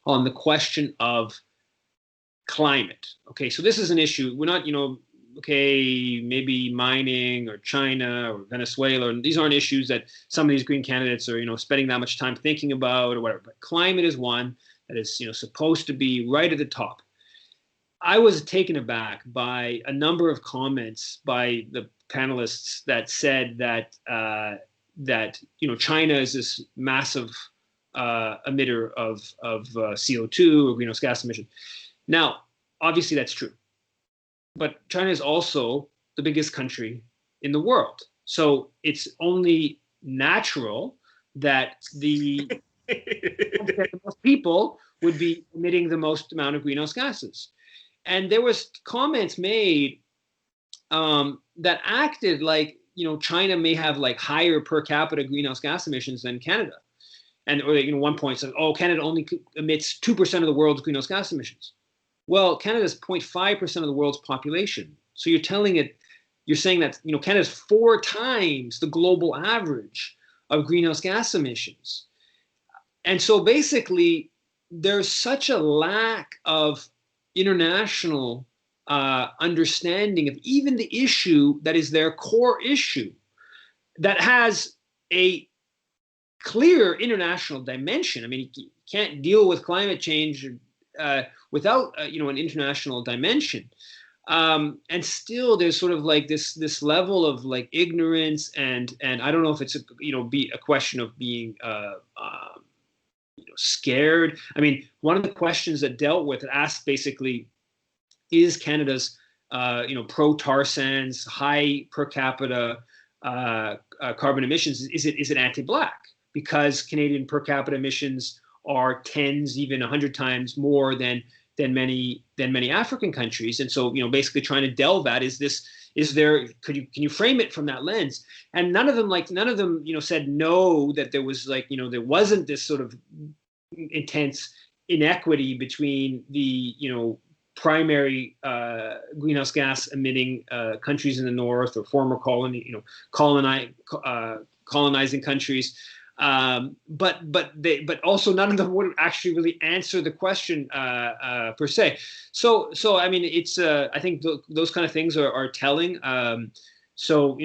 on the question of climate. Okay, so this is an issue. We're not, maybe mining or China or Venezuela. These aren't issues that some of these Green candidates are, spending that much time thinking about or whatever. But climate is one that is, supposed to be right at the top. I was taken aback by a number of comments by the panelists that said that China is this massive emitter of CO2 or greenhouse gas emissions. Now, obviously, that's true. But China is also the biggest country in the world. So it's only natural that the most people would be emitting the most amount of greenhouse gases. And there was comments made that acted like, China may have like higher per capita greenhouse gas emissions than Canada. And one point said, Canada only emits 2% of the world's greenhouse gas emissions. Well, Canada is 0.5% of the world's population. So you're saying that, Canada is 4 times the global average of greenhouse gas emissions. And so basically, there's such a lack of international understanding of even the issue that is their core issue, that has a clear international dimension. I mean, you can't deal with climate change without an international dimension, and still there's sort of like this level of like ignorance, and I don't know if it's be a question of being scared. I mean, one of the questions that dealt with it asked basically, is Canada's pro-tar sands, high per capita carbon emissions, is it anti-black? Because Canadian per capita emissions are tens, even 100 times more than many African countries. And so, basically trying to delve at, can you frame it from that lens? And none of them said no, that there was there wasn't this sort of intense inequity between the, primary greenhouse gas emitting countries in the north or former colonizing countries. But also none of them would actually really answer the question per se. So I mean, it's I think those kind of things are telling. So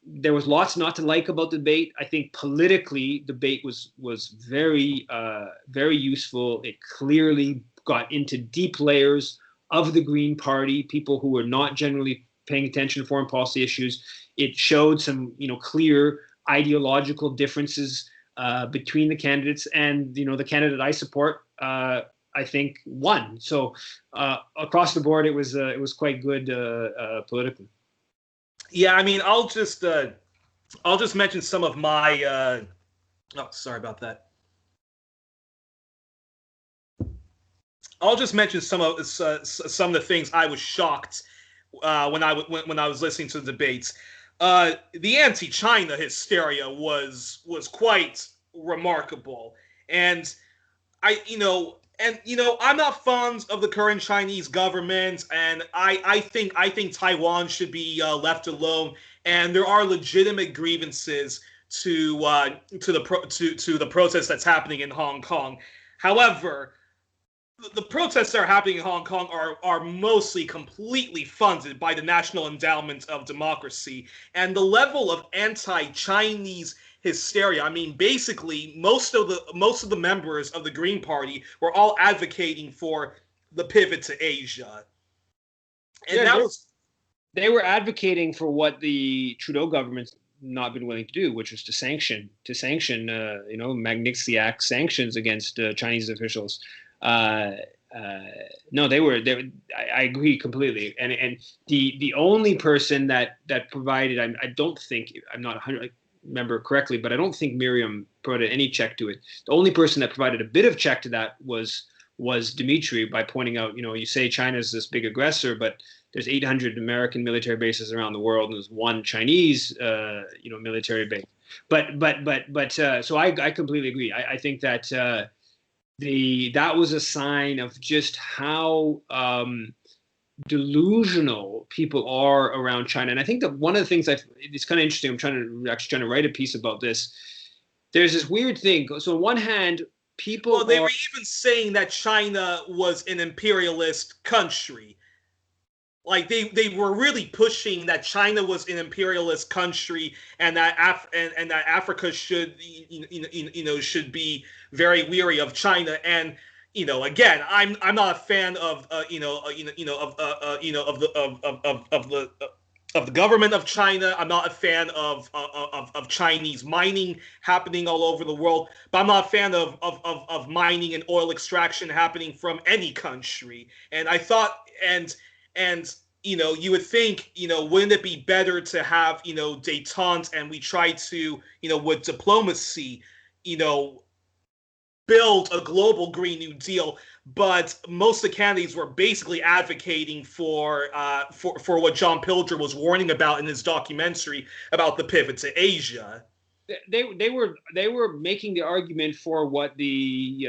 there was lots not to like about the debate. I think politically, debate was very very useful. It clearly got into deep layers of the Green Party, people who were not generally paying attention to foreign policy issues. It showed some clear ideological differences between the candidates, and the candidate I support, I think, won. So across the board, it was quite good politically. Yeah, I mean, I'll just mention some of my. Sorry about that. I'll just mention some of the things I was shocked when I was listening to the debates. The anti-China hysteria was quite remarkable, and I'm not fond of the current Chinese government, and I think Taiwan should be left alone, and there are legitimate grievances to the protest that's happening in Hong Kong. However, the protests that are happening in Hong Kong are mostly completely funded by the National Endowment of Democracy, and the level of anti-Chinese hysteria. I mean, basically, most of the members of the Green Party were all advocating for the pivot to Asia, and they were advocating for what the Trudeau government's not been willing to do, which was to sanction, Magnitsky Act sanctions against Chinese officials. No, they were. I agree completely. And the only person that provided, I don't think, I'm not 100 remember correctly, but I don't think Miriam provided any check to it. The only person that provided a bit of check to that was Dmitry, by pointing out, you say China's this big aggressor, but there's 800 American military bases around the world, and there's one Chinese, military base. But so I completely agree. I think that that was a sign of just how delusional people are around China. And I think that one of the things it's kind of interesting. I'm trying to write a piece about this. There's this weird thing. So on one hand, people. Well, they were even saying that China was an imperialist country. Like they were really pushing that China was an imperialist country, and that Africa should should be very weary of China. And again, I'm not a fan of of the government of China. I'm not a fan of Chinese mining happening all over the world, but I'm not a fan of mining and oil extraction happening from any country. And I thought, and you would think, wouldn't it be better to have, détente, and we try to, with diplomacy, build a global Green New Deal. But most of the candidates were basically advocating for what John Pilger was warning about in his documentary about the pivot to Asia. They were making the argument for what the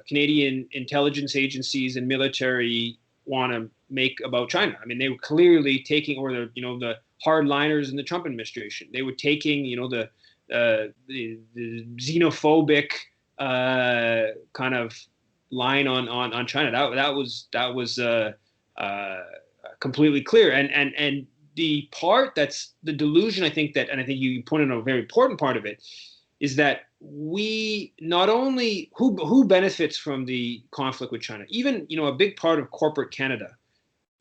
Canadian intelligence agencies and military want to make about China. I mean, they were clearly taking, or the hardliners in the Trump administration, they were taking, the xenophobic kind of line on China. That was completely clear. And the part that's the delusion, I think you pointed out a very important part of it, is that we not only who benefits from the conflict with China, even a big part of corporate Canada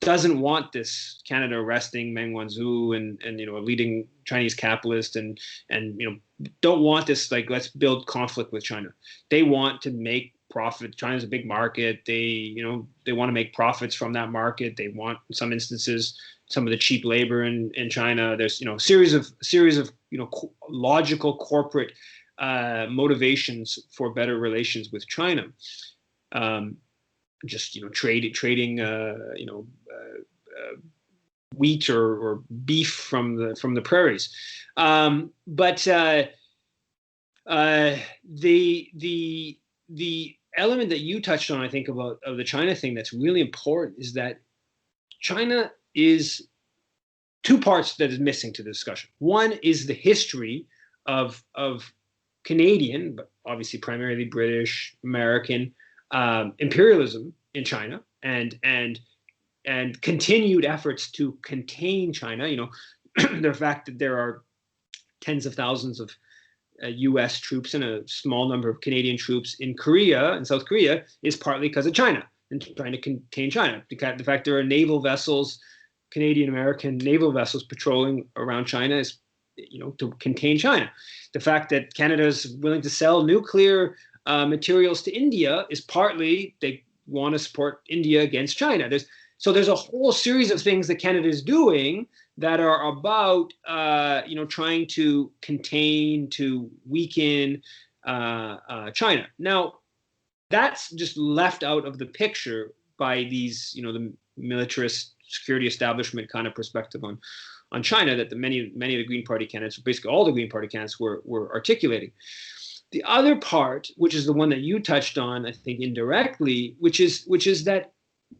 doesn't want this Canada arresting Meng Wanzhou and a leading Chinese capitalist and don't want this, like, let's build conflict with China. They want to make profit. China's a big market. They want to make profits from that market. They want, in some instances, some of the cheap labor in China. There's series of logical corporate motivations for better relations with China. Trading wheat or beef from the prairies. But the element that you touched on, I think, of the China thing that's really important is that China is two parts that is missing to the discussion. One is the history of Canadian, but obviously primarily British, American imperialism in China, and continued efforts to contain China. The fact that there are tens of thousands of U.S. troops and a small number of Canadian troops in South Korea, is partly because of China and trying to contain China. The fact there are naval vessels, Canadian-American naval vessels patrolling around China is, to contain China. The fact that Canada is willing to sell nuclear materials to India is partly they want to support India against China. There's a whole series of things that Canada is doing that are about trying to contain, to weaken China. Now, that's just left out of the picture by these, the militarist security establishment kind of perspective on China that many of the Green Party candidates, basically all the Green Party candidates, were articulating. The other part, which is the one that you touched on, I think indirectly, which is that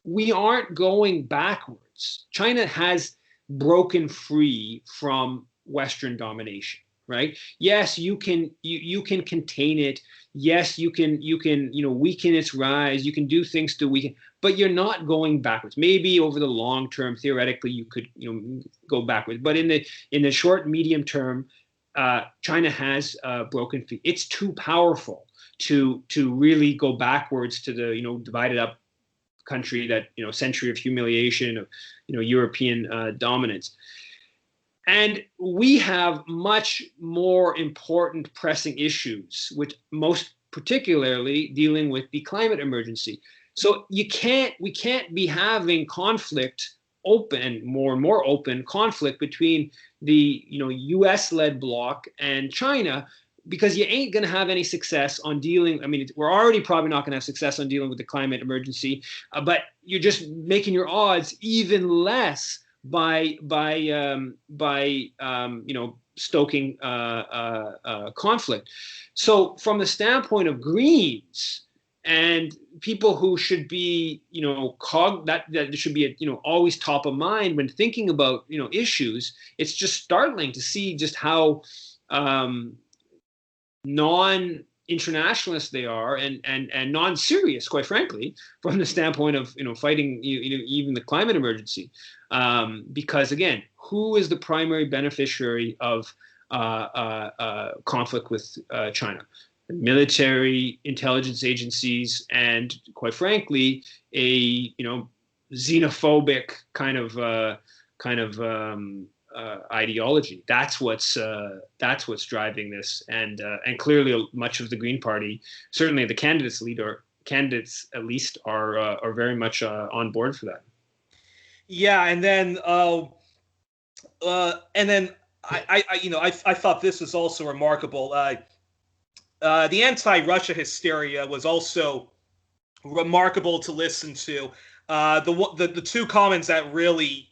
we aren't going backwards. China has broken free from Western domination, right? Yes, you can contain it. Yes, you can weaken its rise. You can do things to weaken, but you're not going backwards. Maybe over the long term, theoretically, you could go backwards, but in the short, medium term, China has broken free. It's too powerful to really go backwards to the divided up country, that century of humiliation of European dominance. And we have much more important pressing issues, which most particularly dealing with the climate emergency. So we can't be having conflict, more and more open conflict between the U.S.-led bloc and China, because you ain't going to have any success on dealing. I mean, we're already probably not going to have success on dealing with the climate emergency, but you're just making your odds even less by stoking conflict. So from the standpoint of Greens and people who should be, that should be, always top of mind when thinking about, issues, it's just startling to see just how non-internationalist they are, and non-serious, quite frankly, from the standpoint of fighting even the climate emergency. Because again, who is the primary beneficiary of conflict with China? The military, intelligence agencies, and quite frankly, a xenophobic kind of ideology. That's what's driving this, and clearly much of the Green Party, certainly the candidates at least, are very much on board for that. Yeah, and then I thought this was also remarkable. The anti-Russia hysteria was also remarkable to listen to. The two comments that really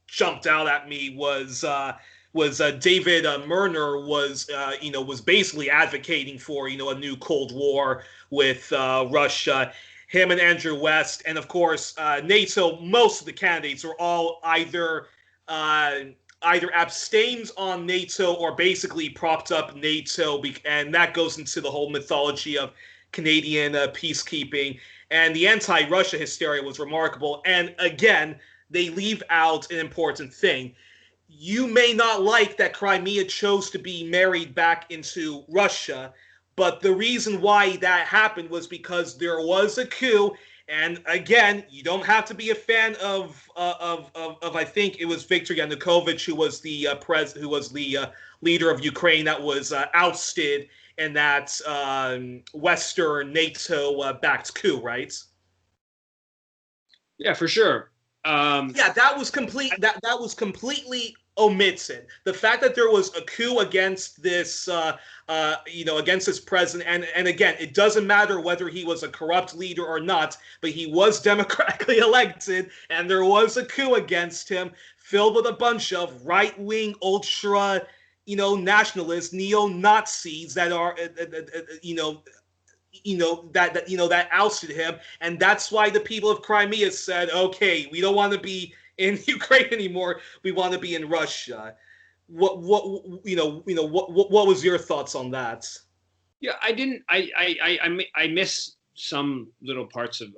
jumped out at me was David Murner was basically advocating for a new Cold War with Russia. Him and Andrew West, and of course NATO. Most of the candidates are all either abstains on NATO or basically propped up NATO, and that goes into the whole mythology of Canadian peacekeeping. And the anti-Russia hysteria was remarkable. And again, they leave out an important thing. You may not like that Crimea chose to be married back into Russia, but the reason why that happened was because there was a coup. And again, you don't have to be a fan of I think it was Viktor Yanukovych, who was the leader of Ukraine that was ousted in that Western NATO-backed coup, right? Yeah, for sure. That was completely omitted. The fact that there was a coup against this, against this president, and again, it doesn't matter whether he was a corrupt leader or not, but he was democratically elected, and there was a coup against him, filled with a bunch of right-wing, ultra, nationalists, neo-Nazis that are, that ousted him, and that's why the people of Crimea said, "Okay, we don't want to be in Ukraine anymore. We want to be in Russia." What was your thoughts on that? Yeah, I missed some little parts of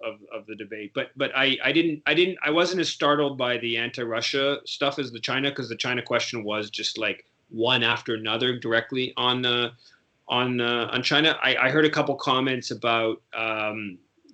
the debate, but I wasn't as startled by the anti-Russia stuff as the China, because the China question was just like one after another directly on China. I heard a couple comments about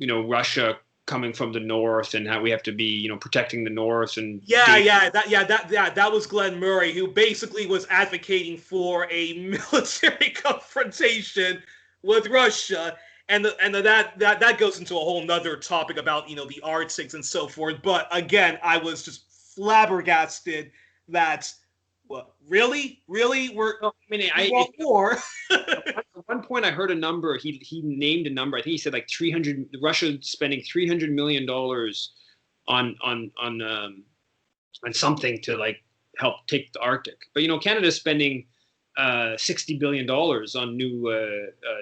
Russia coming from the north and how we have to be protecting the north, and that was Glenn Murray, who basically was advocating for a military confrontation with Russia, and that goes into a whole nother topic about the Arctic and so forth. But again, I was just flabbergasted that really we're war. At one point, I heard a number. He named a number. I think he said like 300. Russia spending $300 million on something to like help take the Arctic. But Canada's spending $60 billion on new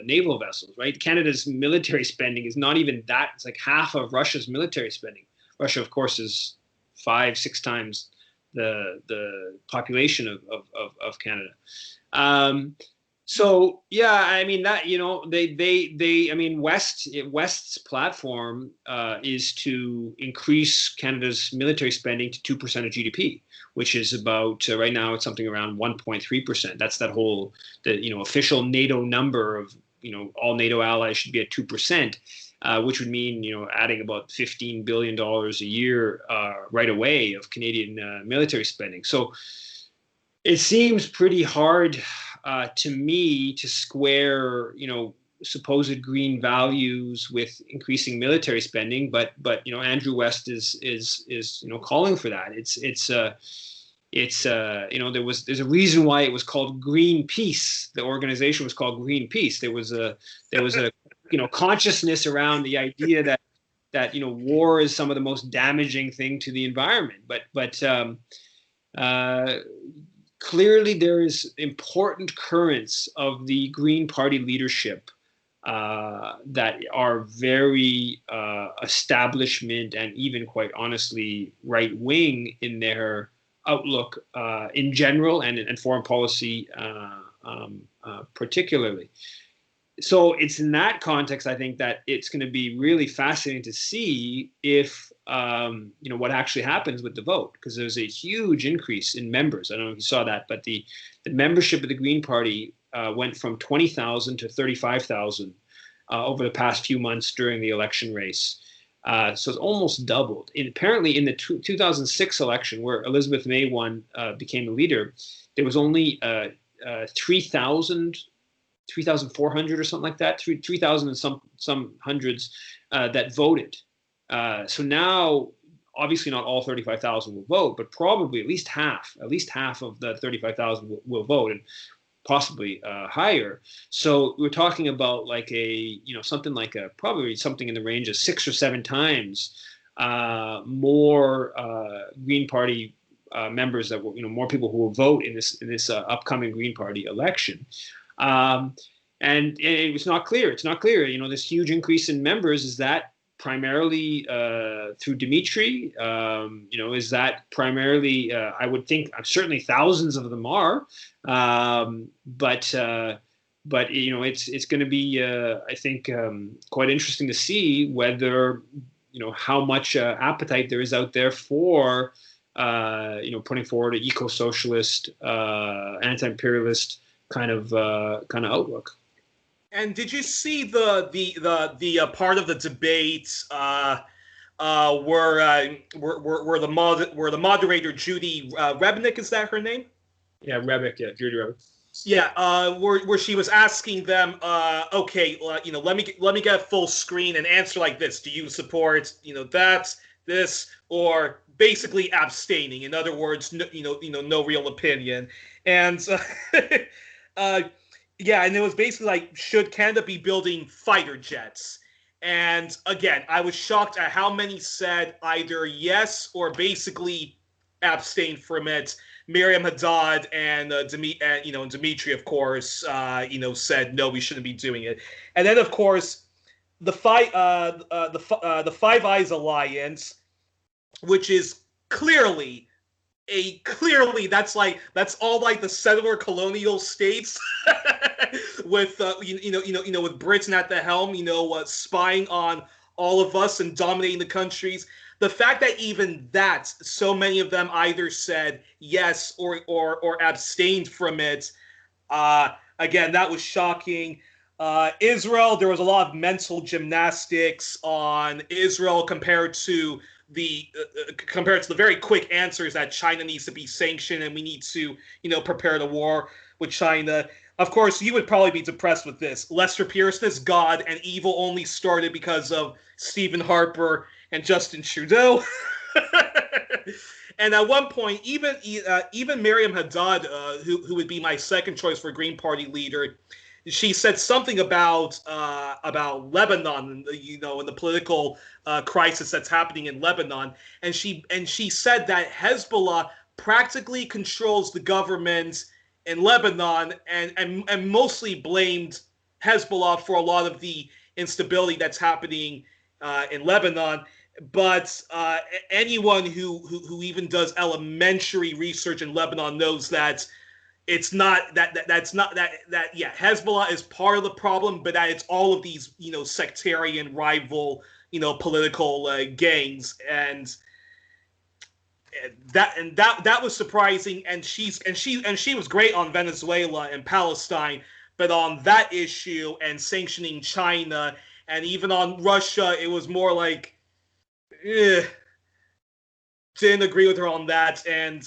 naval vessels. Right? Canada's military spending is not even that. It's like half of Russia's military spending. Russia, of course, is 5-6 times the population of Canada. So yeah, I mean that West's platform is to increase Canada's military spending to 2% of GDP, which is about right now it's something around 1.3%. That's that whole official NATO number of all NATO allies should be at 2%. which would mean, adding about $15 billion a year right away of Canadian military spending. So it seems pretty hard to me to square, supposed green values with increasing military spending, but Andrew West is calling for that. There's a reason why it was called Greenpeace. The organization was called Greenpeace. There was a consciousness around the idea that war is some of the most damaging thing to the environment. But clearly there is important currents of the Green Party leadership that are very establishment and even quite honestly right wing in their outlook in general and foreign policy particularly. So it's in that context, I think, that it's going to be really fascinating to see if, what actually happens with the vote, because there's a huge increase in members. I don't know if you saw that, but the membership of the Green Party went from 20,000 to 35,000 over the past few months during the election race. So it's almost doubled. Apparently, in the 2006 election, where Elizabeth May won, became the leader, there was only 3,400 or something like that, 3,000 and some hundreds that voted. So now, obviously not all 35,000 will vote, but probably at least half of the 35,000 will vote, and possibly higher. So we're talking about like probably something in the range of 6 or 7 times more Green Party members that will, more people who will vote in this upcoming Green Party election. And it was not clear. It's not clear. This huge increase in members, is that primarily through Dimitri? Is that primarily? I would think certainly thousands of them are, but it's going to be I think quite interesting to see whether how much appetite there is out there for putting forward an eco-socialist, anti-imperialist kind of outlook. And did you see the part of the debate where the moderator Judy Rebnick, is that her name? Yeah, Rebick. Yeah, Judy Rebick. Yeah, where she was asking them, okay, let me get a full screen and answer like this. Do you support that, this, or basically abstaining? In other words, no real opinion. And yeah, and it was basically like, should Canada be building fighter jets? And again, I was shocked at how many said either yes or basically abstain from it. Miriam Haddad and Dimitri, of course, said no, we shouldn't be doing it. And then, of course, the Five Eyes Alliance, which is clearly that's all like the settler colonial states with with Britain at the helm, spying on all of us and dominating the countries. The fact that even that, so many of them either said yes or abstained from it, again, that was shocking. Israel, there was a lot of mental gymnastics on Israel compared to the very quick answers that China needs to be sanctioned and we need to, prepare the war with China. Of course, you would probably be depressed with this. Lester Pearson is God, and evil only started because of Stephen Harper and Justin Trudeau. And at one point, even Miriam Haddad, who would be my second choice for Green Party leader, she said something about Lebanon, and the political crisis that's happening in Lebanon, and she said that Hezbollah practically controls the government in Lebanon, and mostly blamed Hezbollah for a lot of the instability that's happening in Lebanon. But anyone who even does elementary research in Lebanon knows that it's not that Hezbollah is part of the problem, but that it's all of these sectarian rival political gangs, and that was surprising. And she was great on Venezuela and Palestine, but on that issue and sanctioning China and even on Russia, it was more like, didn't agree with her on that. And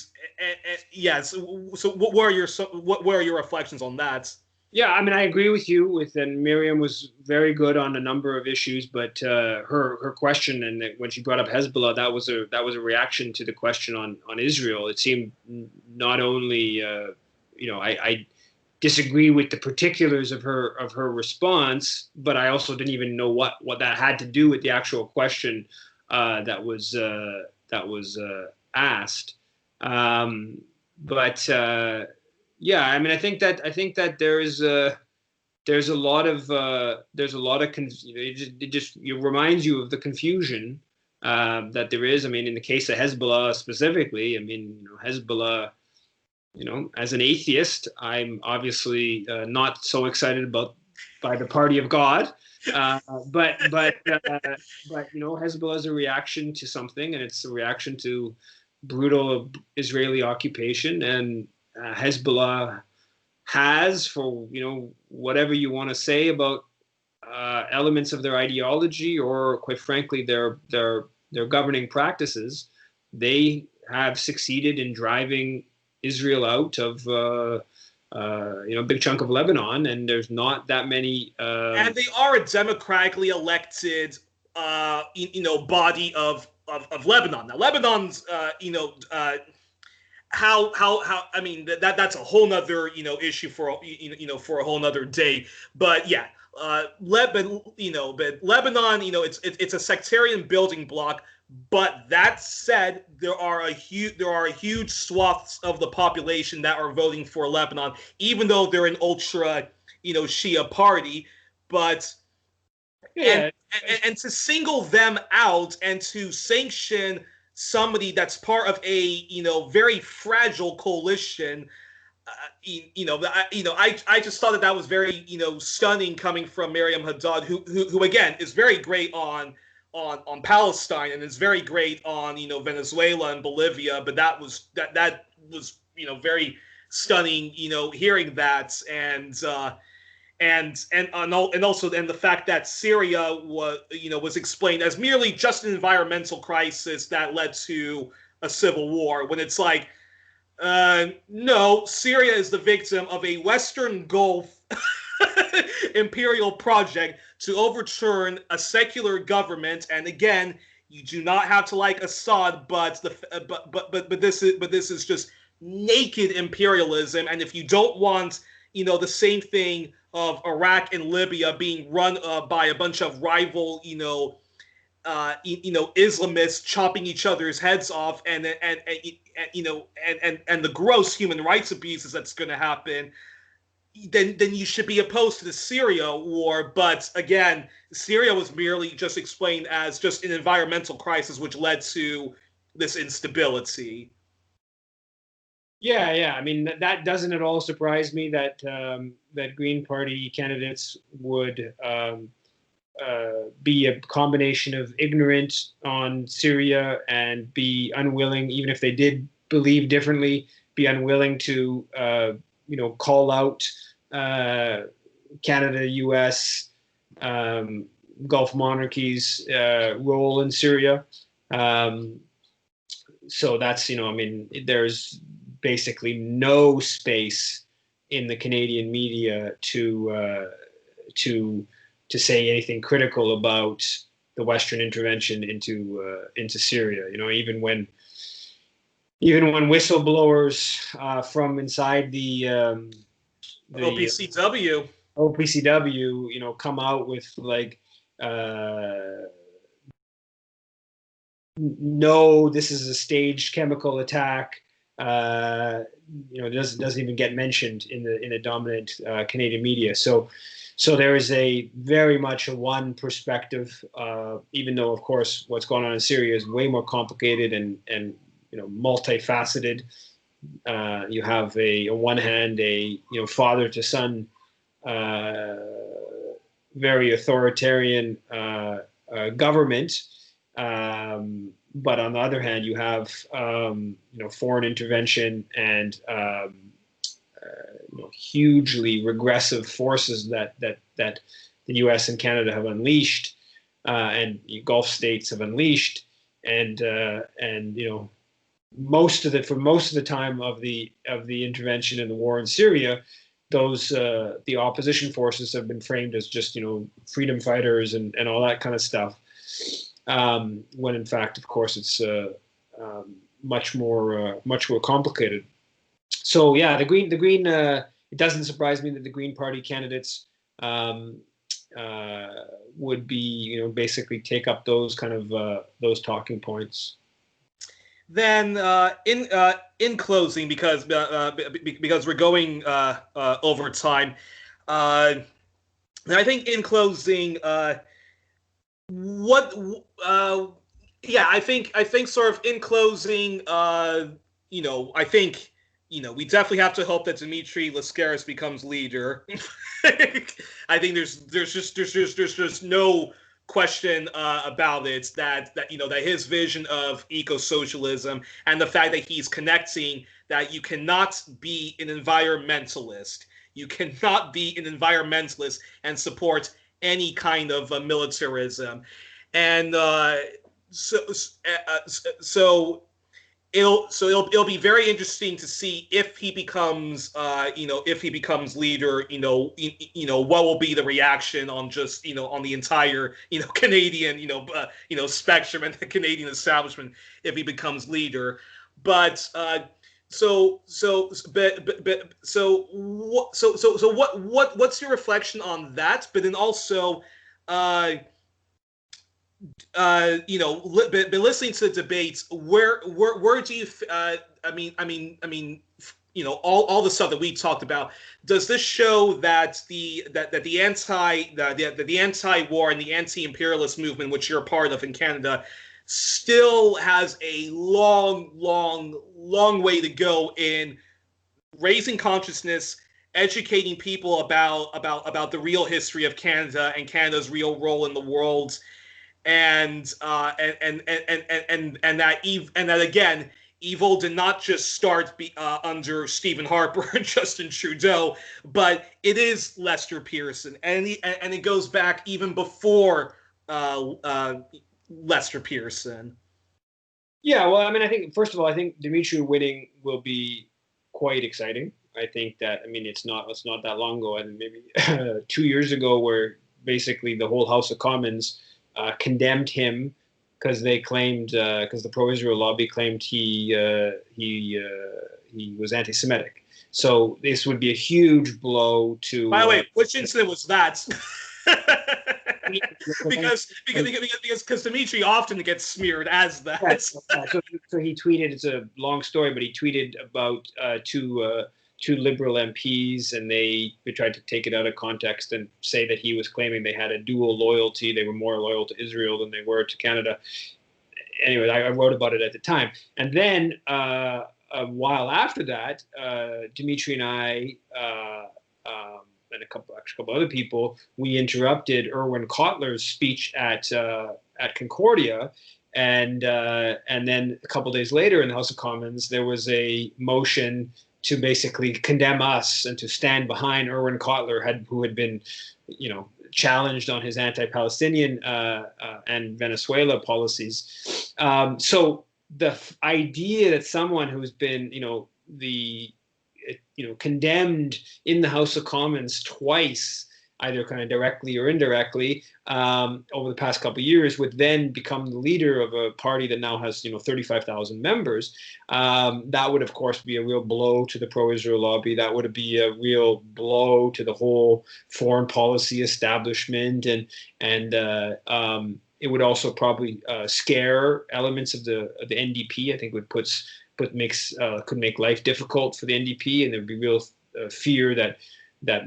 yes, so what were your reflections on that? Yeah, I mean, I agree with you. And Miriam was very good on a number of issues, but her question, and when she brought up Hezbollah, that was a reaction to the question on Israel. It seemed not only I disagree with the particulars of her response, but I also didn't even know what that had to do with the actual question that was asked. But yeah, I mean, I think that there's a lot of it reminds you of the confusion that there is. I mean, in the case of Hezbollah specifically, I mean, Hezbollah, as an atheist, I'm obviously not so excited by the party of God. But Hezbollah is a reaction to something, and it's a reaction to brutal Israeli occupation, and Hezbollah has, for whatever you want to say about elements of their ideology, or quite frankly their governing practices, they have succeeded in driving Israel out of a big chunk of Lebanon, and there's not that many. And they are a democratically elected, body of Lebanon. Now, Lebanon's, how I mean that's a whole nother issue for for a whole nother day. But yeah, Lebanon, it's a sectarian building block. But that said, there are huge swaths of the population that are voting for Lebanon, even though they're an ultra Shia party. But Yeah. And to single them out and to sanction somebody that's part of a very fragile coalition, I just thought that was very stunning coming from Miriam Haddad, who again is very great on Palestine and is very great on Venezuela and Bolivia, but that was very stunning hearing that, and also the fact that Syria was explained as merely just an environmental crisis that led to a civil war, when it's like, no, Syria is the victim of a Western Gulf imperial project to overturn a secular government. And again, you do not have to like Assad, but this is just naked imperialism. And if you don't want the same thing of Iraq and Libya being run by a bunch of rival Islamists chopping each other's heads off, and the gross human rights abuses that's going to happen, then you should be opposed to the Syria war. But again, Syria was merely just explained as just an environmental crisis, which led to this instability. Yeah. I mean, that doesn't at all surprise me that that Green Party candidates would be a combination of ignorant on Syria and be unwilling, even if they did believe differently, be unwilling to call out Canada, U.S., Gulf monarchies' role in Syria. So that's, I mean, there's basically no space in the Canadian media to say anything critical about the Western intervention into Syria. Even when whistleblowers from inside the OPCW, come out with like, no, this is a staged chemical attack. It doesn't even get mentioned in the dominant Canadian media. So there is a very much a one perspective, even though, of course, what's going on in Syria is way more complicated and multifaceted. You have on one hand a father to son, very authoritarian government, but on the other hand you have foreign intervention and hugely regressive forces that the U.S. and Canada have unleashed, and Gulf states have unleashed, and most of the time of the intervention in the war in Syria, those the opposition forces have been framed as just freedom fighters and all that kind of stuff, when in fact, of course, it's much more complicated. So yeah, the Green. It doesn't surprise me that the Green Party candidates would be, basically take up those kind of those talking points. Then, in closing, because we're going over time, I think in closing, I think sort of in closing, I think we definitely have to hope that Dimitri Lascaris becomes leader. I think there's just no question about it that his vision of eco-socialism and the fact that he's connecting that you cannot be an environmentalist. You cannot be an environmentalist and support any kind of militarism, and so it'll be very interesting to see if he becomes leader. What will be the reaction on just on the entire Canadian spectrum and the Canadian establishment if he becomes leader. But what's your reflection on that? But then also, been listening to the debates. Where do you? All the stuff that we talked about. Does this show that the anti-war and the anti-imperialist movement, which you're a part of in Canada, still has a long way to go in raising consciousness, educating people about the real history of Canada and Canada's real role in the world? And that again, evil did not just start under Stephen Harper and Justin Trudeau, but it is Lester Pearson, and it goes back even before Lester Pearson. Yeah, well, I think first of all, I think Dimitri winning will be quite exciting. I think that it's not that long ago, and maybe 2 years ago, where basically the whole House of Commons condemned him because they claimed, because the pro-Israel lobby claimed he was anti-Semitic. So this would be a huge blow to. By the way, which incident was that? because Dimitri often gets smeared as that. Yes. So he tweeted. It's a long story, but he tweeted about two Liberal MPs, and they tried to take it out of context and say that he was claiming they had a dual loyalty. They were more loyal to Israel than they were to Canada. Anyway, I wrote about it at the time. And then a while after that, Dimitri and I and a couple other people, we interrupted Erwin Kotler's speech at Concordia. And then a couple days later in the House of Commons, there was a motion to basically condemn us and to stand behind Erwin Kotler, who had been, challenged on his anti-Palestinian and Venezuela policies. So the idea that someone who's been, condemned in the House of Commons twice, either kind of directly or indirectly, over the past couple of years, would then become the leader of a party that now has 35,000 members. That would, of course, be a real blow to the pro-Israel lobby. That would be a real blow to the whole foreign policy establishment, and it would also probably scare elements of the NDP. I think it could make life difficult for the NDP, and there would be real fear that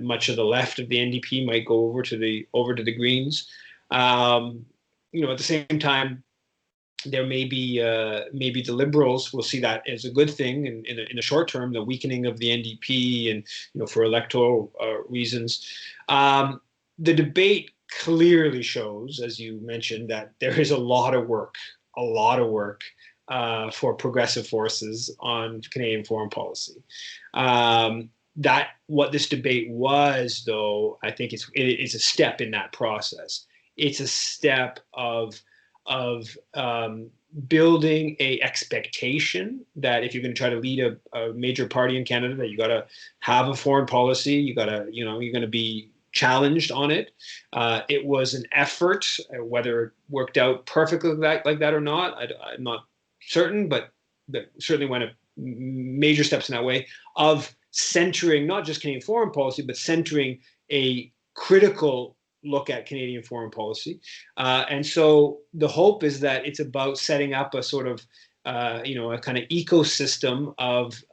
much of the left of the NDP might go over to the Greens. At the same time, there may be the Liberals will see that as a good thing in the short term, the weakening of the NDP, and for electoral reasons. The debate clearly shows, as you mentioned, that there is a lot of work for progressive forces on Canadian foreign policy. that what this debate was, though, I think it's a step in that process. It's a step of building a expectation that if you're going to try to lead a major party in Canada, that you got to have a foreign policy. You got to, you're going to be challenged on it. It was an effort, whether it worked out perfectly like that or not, I'm not certain, but certainly went major steps in that way of centering not just Canadian foreign policy, but centering a critical look at Canadian foreign policy. And so the hope is that it's about setting up a sort of, a kind of ecosystem of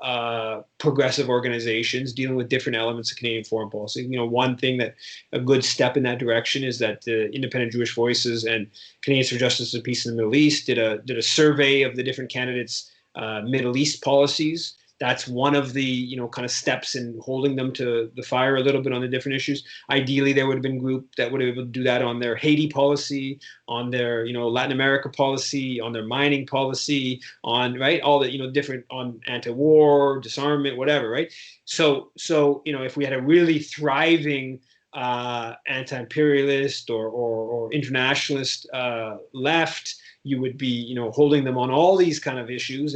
progressive organizations dealing with different elements of Canadian foreign policy. One thing that a good step in that direction is that the Independent Jewish Voices and Canadians for Justice and Peace in the Middle East did a survey of the different candidates' Middle East policies. That's one of the kind of steps in holding them to the fire a little bit on the different issues. Ideally, there would have been a group that would have been able to do that on their Haiti policy, on their Latin America policy, on their mining policy, on all the different, on anti-war, disarmament, whatever, right? So if we had a really thriving anti-imperialist or internationalist left, you would be holding them on all these kind of issues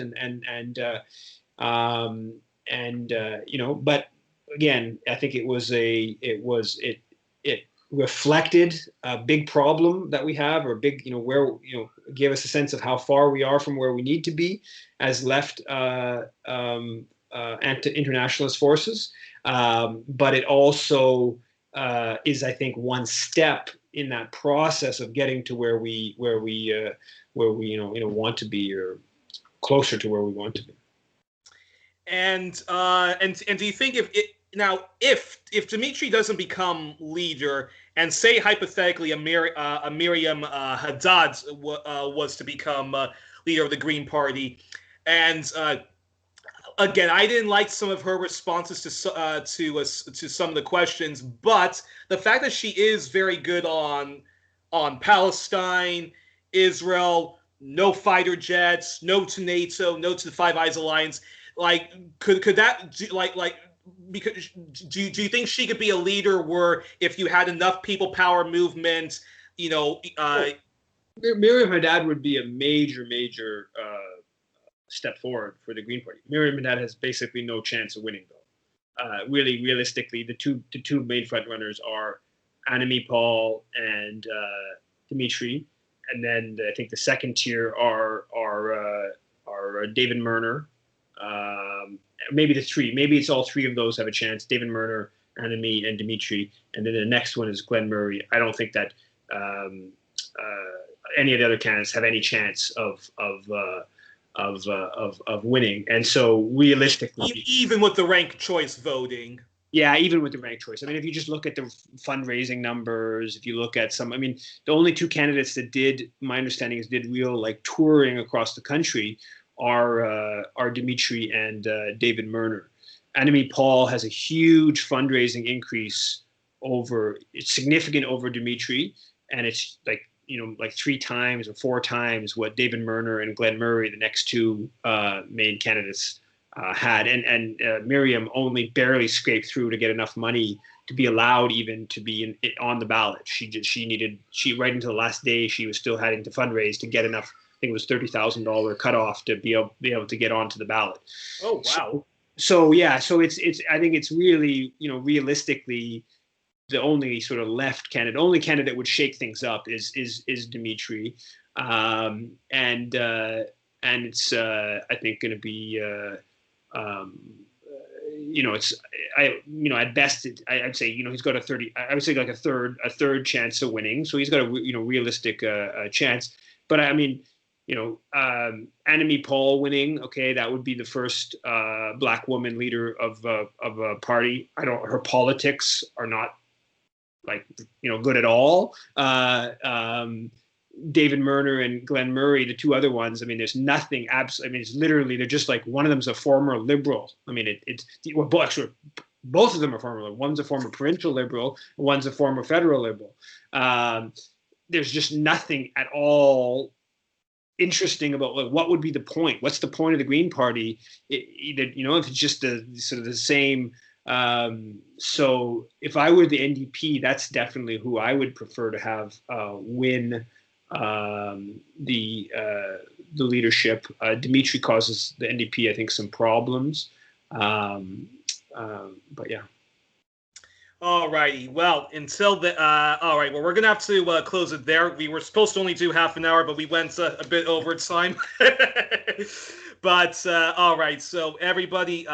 but again, I think it reflected a big problem that we have, or big, gave us a sense of how far we are from where we need to be as left anti-internationalist forces. But it also is, I think, one step in that process of getting to where we want to be, or closer to where we want to be. And do you think if Dmitry doesn't become leader, and say hypothetically Miriam Haddad was to become leader of the Green Party, and again, I didn't like some of her responses to some of the questions, but the fact that she is very good on Palestine, Israel, no fighter jets, no to NATO, no to the Five Eyes Alliance. Like, could that because do you think she could be a leader where if you had enough people power movement, Miriam Haddad would be a major step forward for the Green Party. Miriam Haddad has basically no chance of winning, though. Really, realistically, the two main front runners are Annamie Paul and Dmitry, and then I think the second tier are David Murner. Maybe the three. Maybe it's all three of those have a chance. David Murner, Annamie, and Dmitry, and then the next one is Glenn Murray. I don't think that any of the other candidates have any chance of winning. And so realistically, even with the ranked choice voting. Yeah, even with the ranked choice. I mean, if you just look at the fundraising numbers, if you look at some, I mean, the only two candidates that did, my understanding is, did real touring across the country are Dmitry and David Murner. Annamie Paul has a huge fundraising increase it's significant over Dmitry, and it's like 3 times or 4 times what David Murner and Glenn Murray, the next two main candidates, had. And Miriam only barely scraped through to get enough money to be allowed even to be on the ballot. She right until the last day, she was still having to fundraise to get enough. I think it was $30,000 cutoff to be able to get onto the ballot. Oh, wow. So yeah, so it's I think it's really, realistically, the only sort of left candidate, only candidate that would shake things up is Dmitry, and it's I think going to be at best I'd say he's got a third chance of winning, so he's got a realistic chance. But I mean, Annamie Paul winning, okay, that would be the first Black woman leader of a party. Her politics are not good at all. David Murner and Glenn Murray, the two other ones, I mean, there's nothing it's literally, they're just one of them's a former Liberal. I mean, both of them are former Liberal. One's a former provincial Liberal, one's a former federal Liberal. There's just nothing at all interesting about what would be the point. What's the point of the Green Party? If it's just the sort of the same So if I were the NDP, that's definitely who I would prefer to have win the leadership. Dimitri causes the NDP, I think, some problems. But yeah. All righty. Well, until the all right. Well, we're gonna have to close it there. We were supposed to only do half an hour, but we went a bit over time. But all right. So everybody,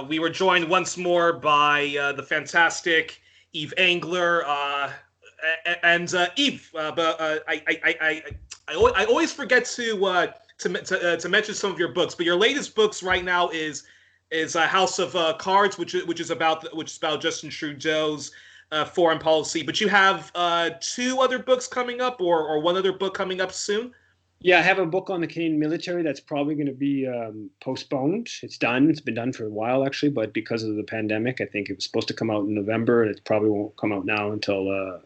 we were joined once more by the fantastic Yves Engler and Yves. But I always forget to mention some of your books. But your latest books right now is House of Cards, which is about Justin Trudeau's foreign policy. But you have 2 other books coming up, or one other book coming up soon. Yeah, I have a book on the Canadian military that's probably going to be postponed. It's done. It's been done for a while, actually, but because of the pandemic, I think it was supposed to come out in November, and it probably won't come out now until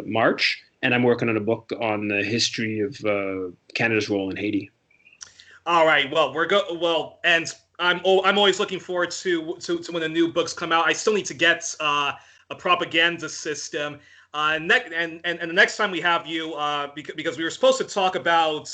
March. And I'm working on a book on the history of Canada's role in Haiti. All right. Well, and I'm always looking forward to when the new books come out. I still need to get a propaganda system. And the next time we have you, because we were supposed to talk about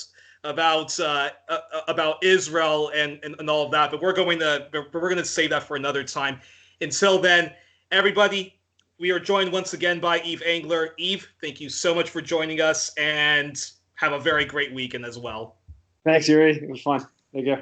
Israel and all of that, but we're going to save that for another time. Until then, everybody, we are joined once again by Yves Engler. Yves, thank you so much for joining us, and have a very great weekend as well. Thanks, Yuri. It was fun. Take care.